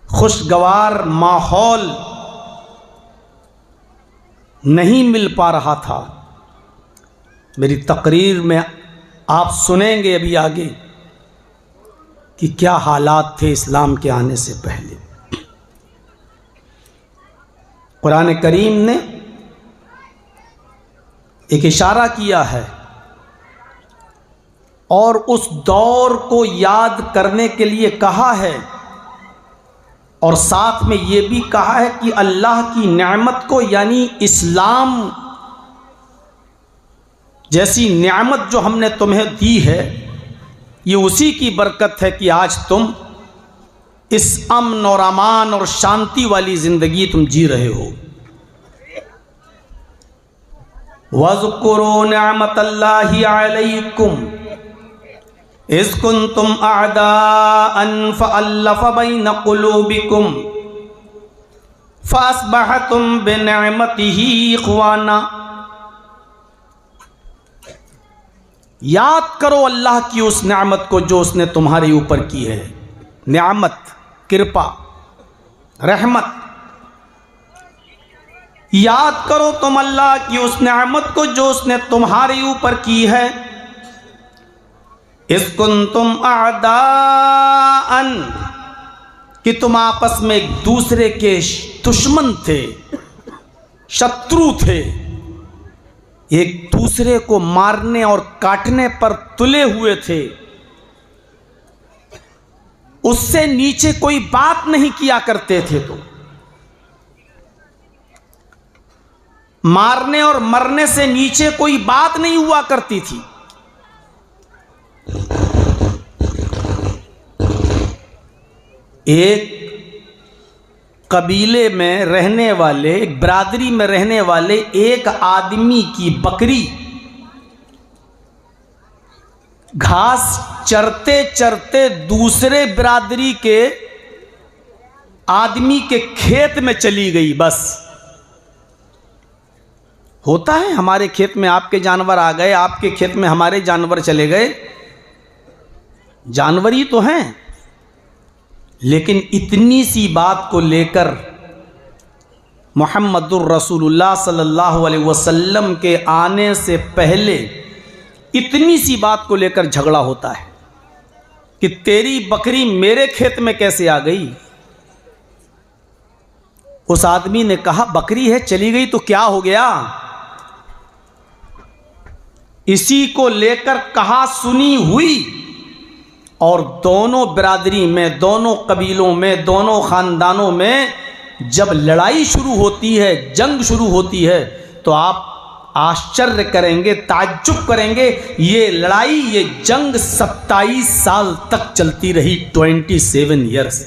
खुशगवार माहौल नहीं मिल पा रहा था। मेरी तकरीर में आप सुनेंगे अभी आगे कि क्या हालात थे इस्लाम के आने से पहले। कुरान करीम ने एक इशारा किया है और उस दौर को याद करने के लिए कहा है और साथ में ये भी कहा है कि अल्लाह की नेमत को, यानी इस्लाम जैसी नेमत जो हमने तुम्हें दी है, ये उसी की बरकत है कि आज तुम इस अमन और अमान और शांति वाली ज़िंदगी तुम जी रहे हो। वज़्कुरू निअमतल्लाहि अलैकुम इज़ कुंतुम अअदाअन फ़अल्लफ़ बैन क़ुलूबिकुम फ़अस्बहतुम बिनिअमतिही इख़वाना। याद करो अल्लाह की उस नेमत को जो उसने तुम्हारे ऊपर की है। नेमत, कृपा, रहमत। याद करो तुम अल्लाह की उस नेमत को जो उसने तुम्हारे ऊपर की है। इज़ कुंतुम अअदाअन, कि तुम आपस में एक दूसरे के दुश्मन थे, शत्रु थे, एक दूसरे को मारने और काटने पर तुले हुए थे। उससे नीचे कोई बात नहीं किया करते थे। तो मारने और मरने से नीचे कोई बात नहीं हुआ करती थी। एक कबीले में रहने वाले, एक बिरादरी में रहने वाले एक आदमी की बकरी घास चरते चरते दूसरे बिरादरी के आदमी के खेत में चली गई। बस होता है, हमारे खेत में आपके जानवर आ गए, आपके खेत में हमारे जानवर चले गए, जानवर ही तो हैं। लेकिन इतनी सी बात को लेकर मुहम्मदुर रसूलुल्लाह सल्लल्लाहु अलैहि वसल्लम के आने से पहले इतनी सी बात को लेकर झगड़ा होता है कि तेरी बकरी मेरे खेत में कैसे आ गई। उस आदमी ने कहा बकरी है, चली गई तो क्या हो गया। इसी को लेकर कहा सुनी हुई और दोनों बिरादरी में, दोनों कबीलों में, दोनों खानदानों में जब लड़ाई शुरू होती है, जंग शुरू होती है, तो आप आश्चर्य करेंगे, ताज्जुब करेंगे। ये लड़ाई, ये जंग 27 साल तक चलती रही, 27 ईयर्स।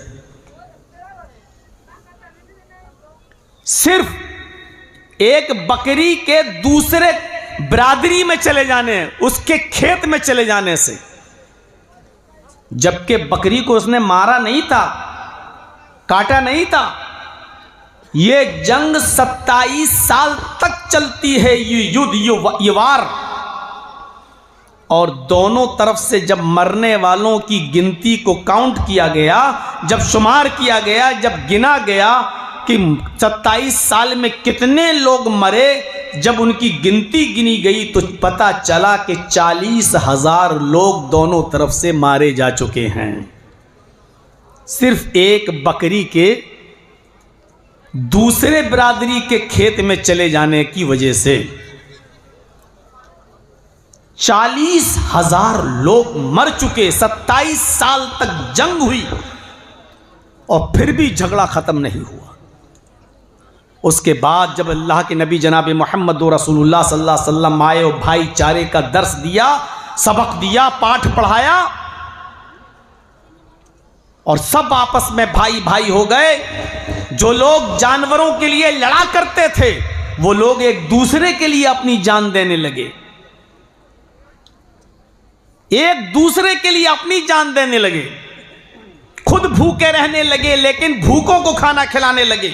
सिर्फ एक बकरी के दूसरे बिरादरी में चले जाने, उसके खेत में चले जाने से, जबकि बकरी को उसने मारा नहीं था, काटा नहीं था। ये जंग 27 साल तक चलती है, ये युद्ध, ये वार। और दोनों तरफ से जब मरने वालों की गिनती को काउंट किया गया, जब शुमार किया गया, जब गिना गया कि 27 साल में कितने लोग मरे, जब उनकी गिनती गिनी गई तो पता चला कि 40,000 लोग दोनों तरफ से मारे जा चुके हैं, सिर्फ एक बकरी के दूसरे बिरादरी के खेत में चले जाने की वजह से। 40,000 लोग मर चुके, 27 साल तक जंग हुई और फिर भी झगड़ा खत्म नहीं हुआ। उसके बाद जब अल्लाह के नबी जनाब मोहम्मद रसूलुल्लाह सल्लल्लाहु अलैहि वसल्लम आए और भाईचारे का दर्स दिया, सबक दिया, पाठ पढ़ाया और सब आपस में भाई भाई हो गए। जो लोग जानवरों के लिए लड़ा करते थे, वो लोग एक दूसरे के लिए अपनी जान देने लगे, एक दूसरे के लिए अपनी जान देने लगे। खुद भूखे रहने लगे लेकिन भूखों को खाना खिलाने लगे।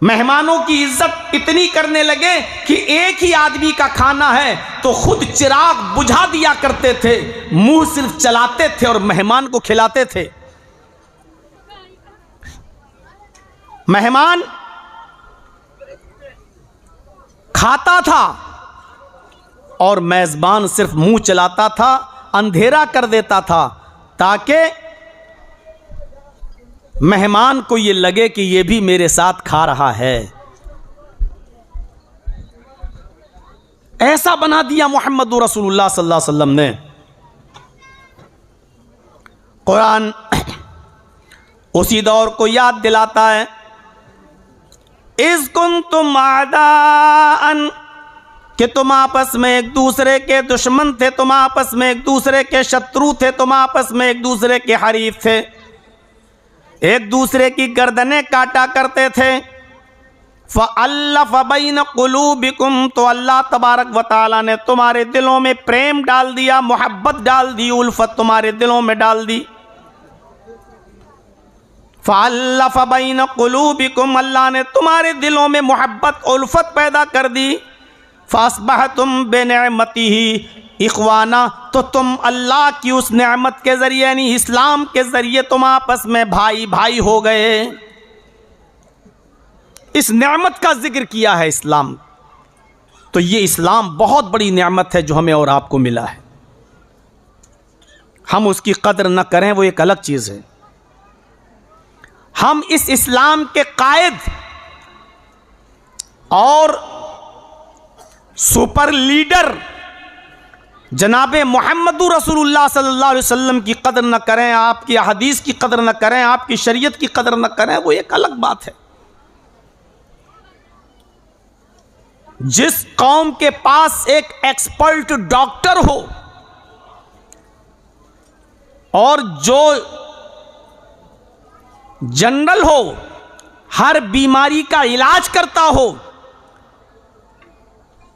मेहमानों की इज्जत इतनी करने लगे कि एक ही आदमी का खाना है तो खुद चिराग बुझा दिया करते थे, मुंह सिर्फ चलाते थे और मेहमान को खिलाते थे। मेहमान खाता था और मेजबान सिर्फ मुंह चलाता था, अंधेरा कर देता था, ताकि मेहमान को ये लगे कि ये भी मेरे साथ खा रहा है। ऐसा बना दिया मोहम्मद रसूलुल्लाह सल्लल्लाहु अलैहि वसल्लम ने। कुरान उसी दौर को याद दिलाता है, इज़ कुंतुम आदाअन, कि तुम आपस में एक दूसरे के दुश्मन थे, तुम आपस में एक दूसरे के शत्रु थे, तुम आपस में एक दूसरे के हरीफ थे, एक दूसरे की गर्दनें काटा करते थे। फ़अल्लफ़ बैन क़ुलूबिकुम, तो अल्लाह तबारक व तआला ने तुम्हारे दिलों में प्रेम डाल दिया, मोहब्बत डाल दी, उल्फत तुम्हारे दिलों में डाल दी। फ़अल्लफ़ बैन क़ुलूबिकुम, अल्लाह ने तुम्हारे दिलों में मोहब्बत उल्फत पैदा कर दी। फ़अस्बहतुम बिनिअमतिही इख़वाना, तो तुम अल्लाह की उस नेमत के ज़रिए, यानी इस्लाम के ज़रिए तुम आपस में भाई भाई हो गए। इस नेमत का जिक्र किया है इस्लाम। तो ये इस्लाम बहुत बड़ी नेमत है जो हमें और आपको मिला है। हम उसकी कदर न करें वो एक अलग चीज़ है। हम इस इस्लाम के कायद और सुपर लीडर जनाबे मोहम्मद रसूलुल्लाह सल्लल्लाहु अलैहि वसल्लम की कदर न करें, आपकी हदीस की कदर न करें, आपकी शरीयत की कदर न करें, वो एक अलग बात है। जिस कौम के पास एक एक्सपर्ट डॉक्टर हो और जो जनरल हो, हर बीमारी का इलाज करता हो,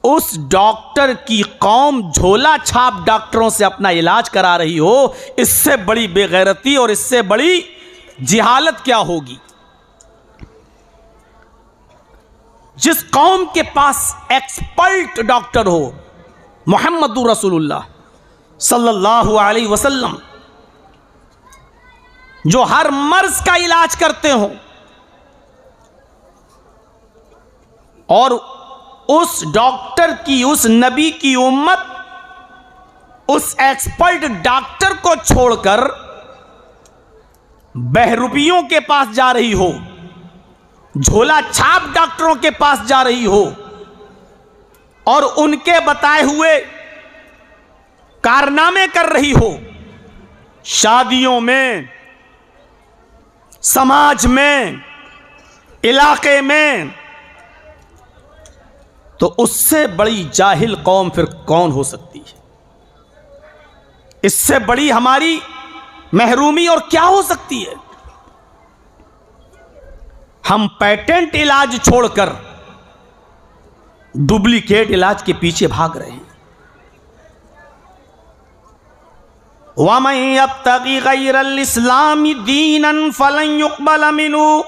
उस डॉक्टर की कौम झोला छाप डॉक्टरों से अपना इलाज करा रही हो, इससे बड़ी बेगैरती और इससे बड़ी जिहालत क्या होगी। जिस कौम के पास एक्सपर्ट डॉक्टर हो, मोहम्मदुर रसूलुल्लाह सल्लल्लाहु अलैहि वसल्लम, जो हर मर्ज का इलाज करते हो, और उस डॉक्टर की, उस नबी की उम्मत उस एक्सपर्ट डॉक्टर को छोड़कर बहरूपियों के पास जा रही हो, झोला छाप डॉक्टरों के पास जा रही हो और उनके बताए हुए कारनामे कर रही हो, शादियों में, समाज में, इलाके में, तो उससे बड़ी जाहिल कौम फिर कौन हो सकती है। इससे बड़ी हमारी महरूमी और क्या हो सकती है। हम पेटेंट इलाज छोड़कर डुप्लीकेट इलाज के पीछे भाग रहे हैं। वमन यब्तगी गैरल इस्लामी दीनन फलन युक़बल मिन्हु,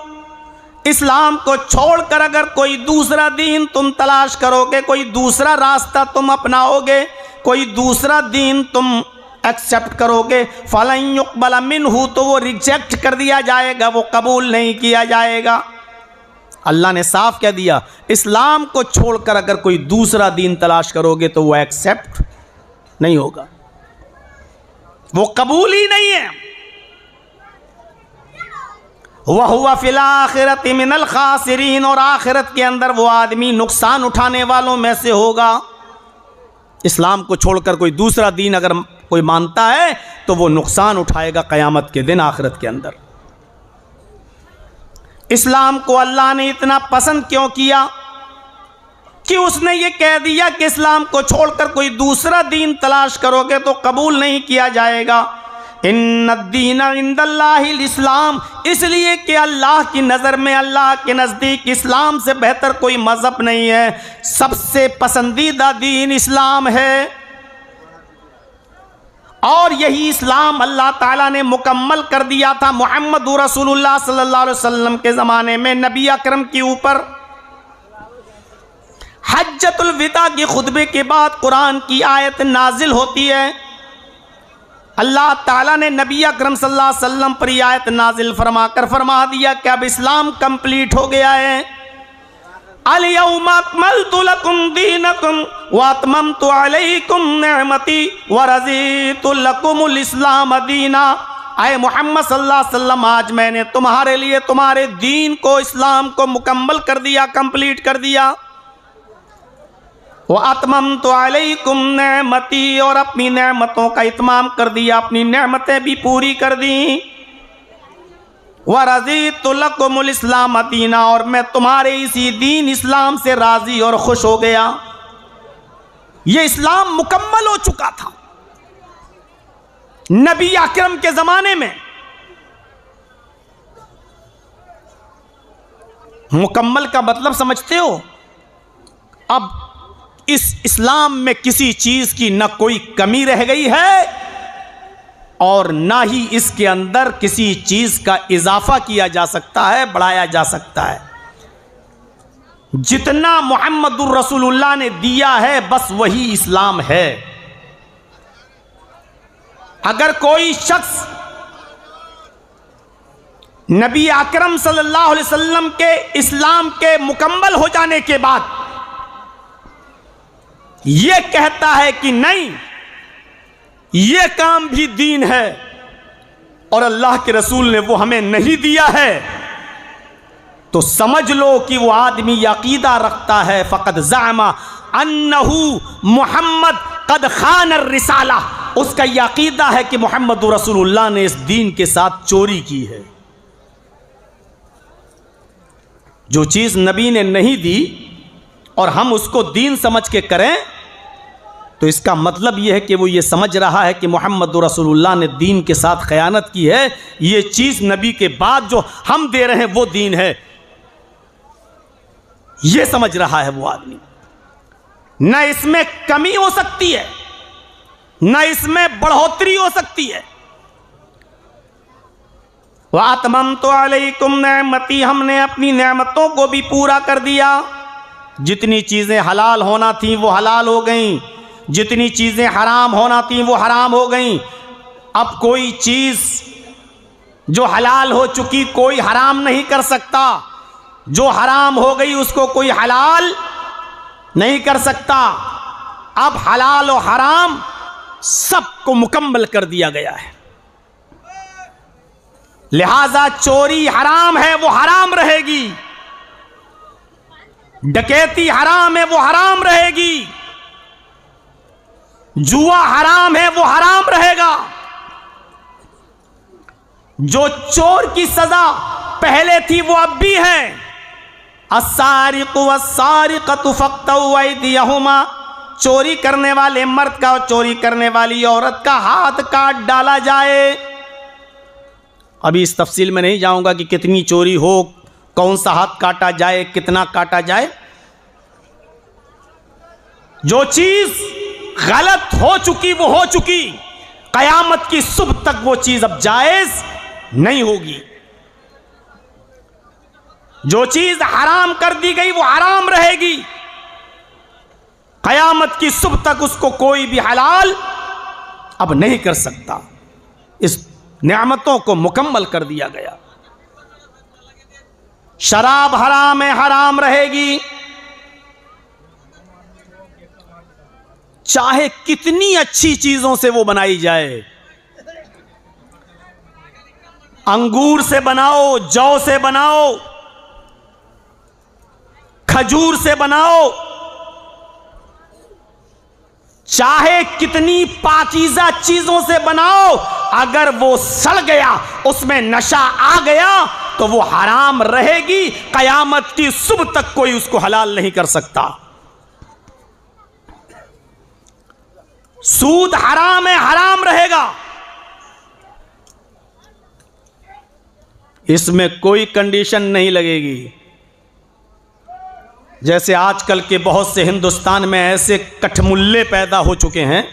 इस्लाम को छोड़कर अगर कोई दूसरा दीन तुम तलाश करोगे, कोई दूसरा रास्ता तुम अपनाओगे, कोई दूसरा दीन तुम एक्सेप्ट करोगे, फलन युक़बल मिन्हु, तो वो रिजेक्ट कर दिया जाएगा, वो कबूल नहीं किया जाएगा। अल्लाह ने साफ कह दिया, इस्लाम को छोड़कर अगर कोई दूसरा दीन तलाश करोगे तो वो एक्सेप्ट नहीं होगा, वो कबूल ही नहीं है। वह हुआ फिल आखिरत मिनल खासिरीन, और आखिरत के अंदर वो आदमी नुकसान उठाने वालों में से होगा। इस्लाम को छोड़कर कोई दूसरा दीन अगर कोई मानता है तो वो नुकसान उठाएगा क़यामत के दिन, आखिरत के अंदर। इस्लाम को अल्लाह ने इतना पसंद क्यों किया कि उसने ये कह दिया कि इस्लाम को छोड़कर कोई दूसरा दीन तलाश करोगे तो कबूल नहीं किया जाएगा। इन्नद्दीन इंदल्लाहिल इस्लाम, इसलिए कि अल्लाह की नज़र में, अल्लाह के नज़दीक इस्लाम से बेहतर कोई मज़हब नहीं है। सबसे पसंदीदा दीन इस्लाम है, और यही इस्लाम अल्लाह ताला ने मुकम्मल कर दिया था मुहम्मदुर रसूलुल्लाह सल्लल्लाहु अलैहि वसल्लम के ज़माने में। नबी अकरम के ऊपर हज्जतुल विदा के खुतबे के बाद कुरान की आयत नाजिल होती है। अल्लाह ताला ने नबी अकरम सल्लल्लाहु अलैहि वसल्लम पर यह आयत नाजिल फरमाकर फरमा दिया कि अब इस्लाम कंप्लीट हो गया है। अल-यौम अकमलतु लकुम दीनकुम व अतममतु अलैकुम निअमती व रज़ीतु लकुमुल इस्लाम दीना। आए मोहम्मद सल्लल्लाहु अलैहि वसल्लम, आज मैंने तुम्हारे लिए तुम्हारे दीन को, इस्लाम को मुकम्मल कर दिया, कंप्लीट कर दिया। व अतममतु अलैकुम निअमती, और अपनी नेमतों का इत्माम कर दिया, अपनी नेमतें भी पूरी कर दी। व रज़ीतु लकुमुल इस्लाम दीना, और मैं तुम्हारे इसी दीन इस्लाम से राज़ी और खुश हो गया। ये इस्लाम मुकम्मल हो चुका था नबी अकरम के ज़माने में। मुकम्मल का मतलब समझते हो? अब इस इस्लाम में किसी चीज़ की न कोई कमी रह गई है और ना ही इसके अंदर किसी चीज़ का इजाफा किया जा सकता है, बढ़ाया जा सकता है। जितना मुहम्मदुर रसूलुल्लाह ने दिया है बस वही इस्लाम है। अगर कोई शख्स नबी अकरम सल्लल्लाहु अलैहि वसल्लम के इस्लाम के मुकम्मल हो जाने के बाद यह कहता है कि नहीं, यह काम भी दीन है और अल्लाह के रसूल ने वो हमें नहीं दिया है, तो समझ लो कि वो आदमी अकीदा रखता है फ़क़द ज़अमा अन्नहु मुहम्मद क़द ख़ान रिसाला। उसका यह अकीदा है कि मुहम्मद रसूलुल्लाह ने इस दीन के साथ चोरी की है। जो चीज़ नबी ने नहीं दी और हम उसको दीन समझ के करें तो इसका मतलब यह है कि वो ये समझ रहा है कि मोहम्मद रसूलुल्लाह ने दीन के साथ ख़यानत की है। ये चीज़ नबी के बाद जो हम दे रहे हैं वो दीन है, ये समझ रहा है वो आदमी। न इसमें कमी हो सकती है, न इसमें बढ़ोतरी हो सकती है। वातममतु अलैकुम नेमती, हमने अपनी नेमतों को भी पूरा कर दिया। जितनी चीज़ें हलाल होना थी वो हलाल हो गईं, जितनी चीज़ें हराम होना थी वो हराम हो गईं। अब कोई चीज़ जो हलाल हो चुकी कोई हराम नहीं कर सकता, जो हराम हो गई उसको कोई हलाल नहीं कर सकता। अब हलाल और हराम सबको मुकम्मल कर दिया गया है। लिहाजा चोरी हराम है वो हराम रहेगी, डकैती हराम है वो हराम रहेगी, जुआ हराम है वो हराम रहेगा। जो चोर की सजा पहले थी वो अब भी है। अस्सारिकु वस्सारिकतु फक्तऊ अयदियहुमा, चोरी करने वाले मर्द का और चोरी करने वाली औरत का हाथ काट डाला जाए। अभी इस तफसील में नहीं जाऊंगा कि कितनी चोरी हो, कौन सा हाथ काटा जाए, कितना काटा जाए। जो चीज गलत हो चुकी वो हो चुकी, कयामत की सुबह तक वो चीज अब जायज नहीं होगी। जो चीज हराम कर दी गई वो हराम रहेगी, कयामत की सुबह तक उसको कोई भी हलाल अब नहीं कर सकता। इस नेमतों को मुकम्मल कर दिया गया। शराब हराम है, हराम रहेगी, चाहे कितनी अच्छी चीजों से वो बनाई जाए। अंगूर से बनाओ, जौ से बनाओ, खजूर से बनाओ, चाहे कितनी पाकीज़ा चीजों से बनाओ, अगर वो सड़ गया, उसमें नशा आ गया तो वो हराम रहेगी। कयामत की सुबह तक कोई उसको हलाल नहीं कर सकता। सूद हराम है, हराम रहेगा, इसमें कोई कंडीशन नहीं लगेगी। जैसे आजकल के बहुत से हिंदुस्तान में ऐसे कठमुल्ले पैदा हो चुके हैं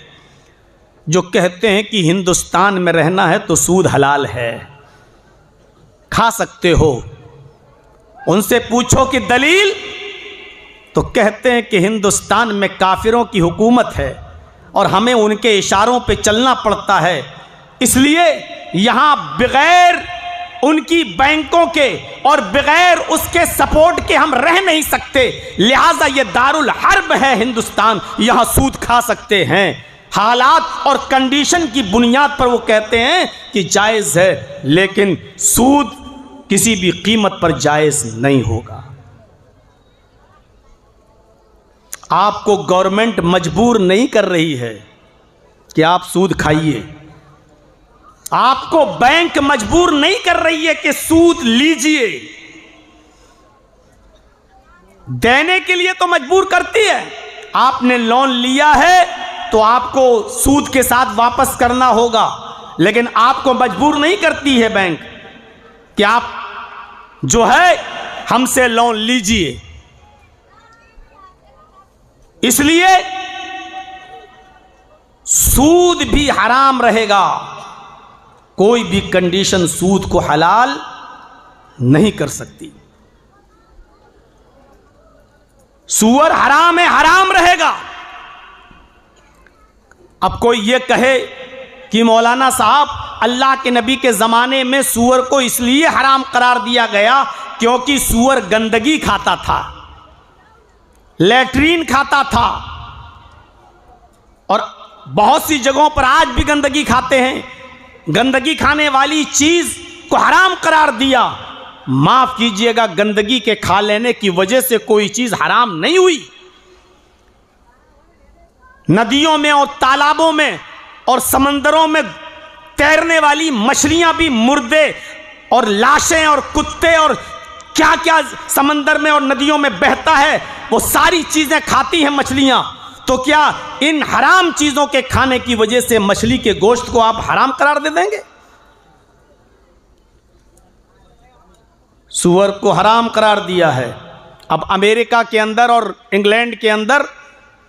जो कहते हैं कि हिंदुस्तान में रहना है तो सूद हलाल है, खा सकते हो। उनसे पूछो कि दलील, तो कहते हैं कि हिंदुस्तान में काफिरों की हुकूमत है और हमें उनके इशारों पे चलना पड़ता है, इसलिए यहां बगैर उनकी बैंकों के और बगैर उसके सपोर्ट के हम रह नहीं सकते, लिहाजा ये दारुल हर्ब है हिंदुस्तान, यहां सूद खा सकते हैं। हालात और कंडीशन की बुनियाद पर वो कहते हैं कि जायज़ है, लेकिन सूद किसी भी कीमत पर जायज़ नहीं होगा। आपको गवर्नमेंट मजबूर नहीं कर रही है कि आप सूद खाइए, आपको बैंक मजबूर नहीं कर रही है कि सूद लीजिए। देने के लिए तो मजबूर करती है, आपने लोन लिया है तो आपको सूद के साथ वापस करना होगा, लेकिन आपको मजबूर नहीं करती है बैंक कि आप जो है हमसे लोन लीजिए। इसलिए सूद भी हराम रहेगा, कोई भी कंडीशन सूद को हलाल नहीं कर सकती। सूअर हराम है, हराम रहेगा। अब कोई ये कहे कि मौलाना साहब अल्लाह के नबी के ज़माने में सूअर को इसलिए हराम करार दिया गया क्योंकि सूअर गंदगी खाता था, लैट्रीन खाता था, और बहुत सी जगहों पर आज भी गंदगी खाते हैं। गंदगी खाने वाली चीज़ को हराम करार दिया। माफ़ कीजिएगा, गंदगी के खा लेने की वजह से कोई चीज़ हराम नहीं हुई। नदियों में और तालाबों में और समंदरों में तैरने वाली मछलियां भी मुर्दे और लाशें और कुत्ते और क्या क्या समंदर में और नदियों में बहता है, वो सारी चीज़ें खाती हैं मछलियां। तो क्या इन हराम चीज़ों के खाने की वजह से मछली के गोश्त को आप हराम करार दे देंगे? सूअर को हराम करार दिया है। अब अमेरिका के अंदर और इंग्लैंड के अंदर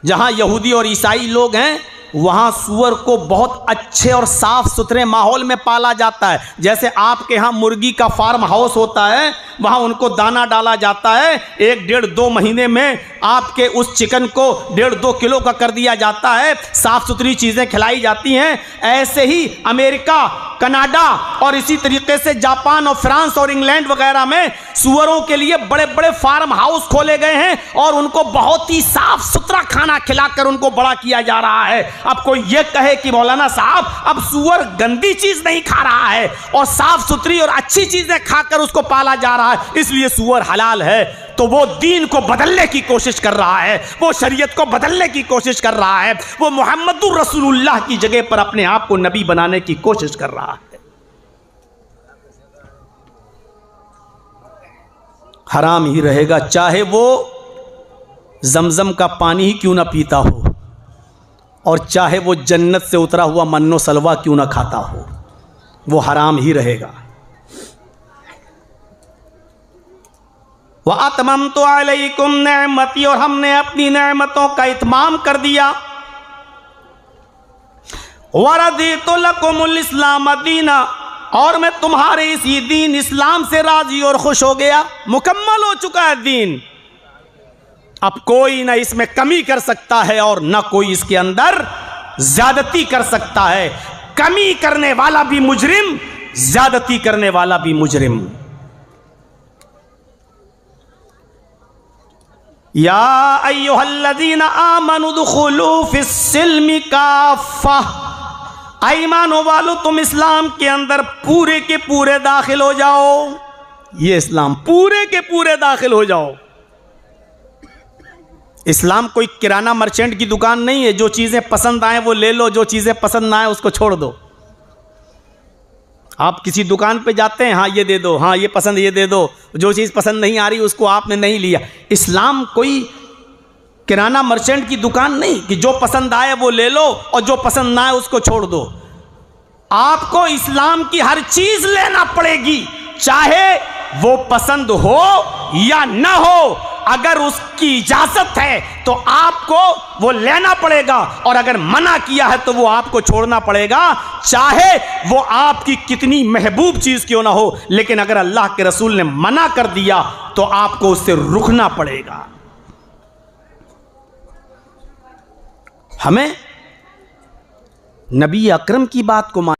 जहाँ यहूदी और ईसाई लोग हैं वहाँ सूअर को बहुत अच्छे और साफ सुथरे माहौल में पाला जाता है। जैसे आपके यहाँ मुर्गी का फार्म हाउस होता है, वहाँ उनको दाना डाला जाता है, 1-1.5-2 महीने में आपके उस चिकन को 1.5-2 किलो का कर दिया जाता है, साफ सुथरी चीज़ें खिलाई जाती हैं। ऐसे ही अमेरिका, कनाडा और इसी तरीके से जापान और फ्रांस और इंग्लैंड वगैरह में सूअरों के लिए बड़े बड़े फार्म हाउस खोले गए हैं और उनको बहुत ही साफ सुथरा खाना खिलाकर उनको बड़ा किया जा रहा है। अब कोई ये कहे कि मौलाना साहब अब सूअर गंदी चीज नहीं खा रहा है और साफ सुथरी और अच्छी चीजें खाकर उसको पाला जा रहा है, इसलिए सूअर हलाल है, तो वो दीन को बदलने की कोशिश कर रहा है, वो शरीयत को बदलने की कोशिश कर रहा है, वो मुहम्मदुर रसूलुल्लाह की जगह पर अपने आप को नबी बनाने की कोशिश कर रहा है। हराम ही रहेगा, चाहे वो जमजम का पानी ही क्यों ना पीता हो और चाहे वो जन्नत से उतरा हुआ मन्नो सलवा क्यों ना खाता हो, वो हराम ही रहेगा। वअतममतु अलैकुम नेमती, और हमने अपनी नेमतों का इत्माम कर दिया। वरदीतु लकुमुल इस्लाम दीना, और मैं तुम्हारे इसी दीन इस्लाम से राजी और खुश हो गया। मुकम्मल हो चुका है दीन, अब कोई ना इसमें कमी कर सकता है और ना कोई इसके अंदर ज्यादती कर सकता है। कमी करने वाला भी मुजरिम, ज्यादती करने वाला भी मुजरिम। या अय्युहल्लज़ीना आमनु दुखुलू फिस्सिल्मि काफ़ा, ईमानो वालो तुम इस्लाम के अंदर पूरे के पूरे दाखिल हो जाओ। ये इस्लाम पूरे के पूरे दाखिल हो जाओ। इस्लाम कोई किराना मर्चेंट की दुकान नहीं है, जो चीज़ें पसंद आए वो ले लो, जो चीज़ें पसंद ना आए उसको छोड़ दो। आप किसी दुकान पे जाते हैं, हाँ ये दे दो, हाँ ये पसंद ये दे दो, जो चीज़ पसंद नहीं आ रही उसको आपने नहीं लिया। इस्लाम कोई किराना मर्चेंट की दुकान नहीं कि जो पसंद आए वो ले लो और जो पसंद ना आए उसको छोड़ दो। आपको इस्लाम की हर चीज़ लेना पड़ेगी, चाहे वो पसंद हो या ना हो। अगर उसकी इजाजत है तो आपको वो लेना पड़ेगा और अगर मना किया है तो वो आपको छोड़ना पड़ेगा, चाहे वो आपकी कितनी महबूब चीज क्यों ना हो। लेकिन अगर अल्लाह के रसूल ने मना कर दिया तो आपको उससे रुकना पड़ेगा। हमें नबी अकरम की बात को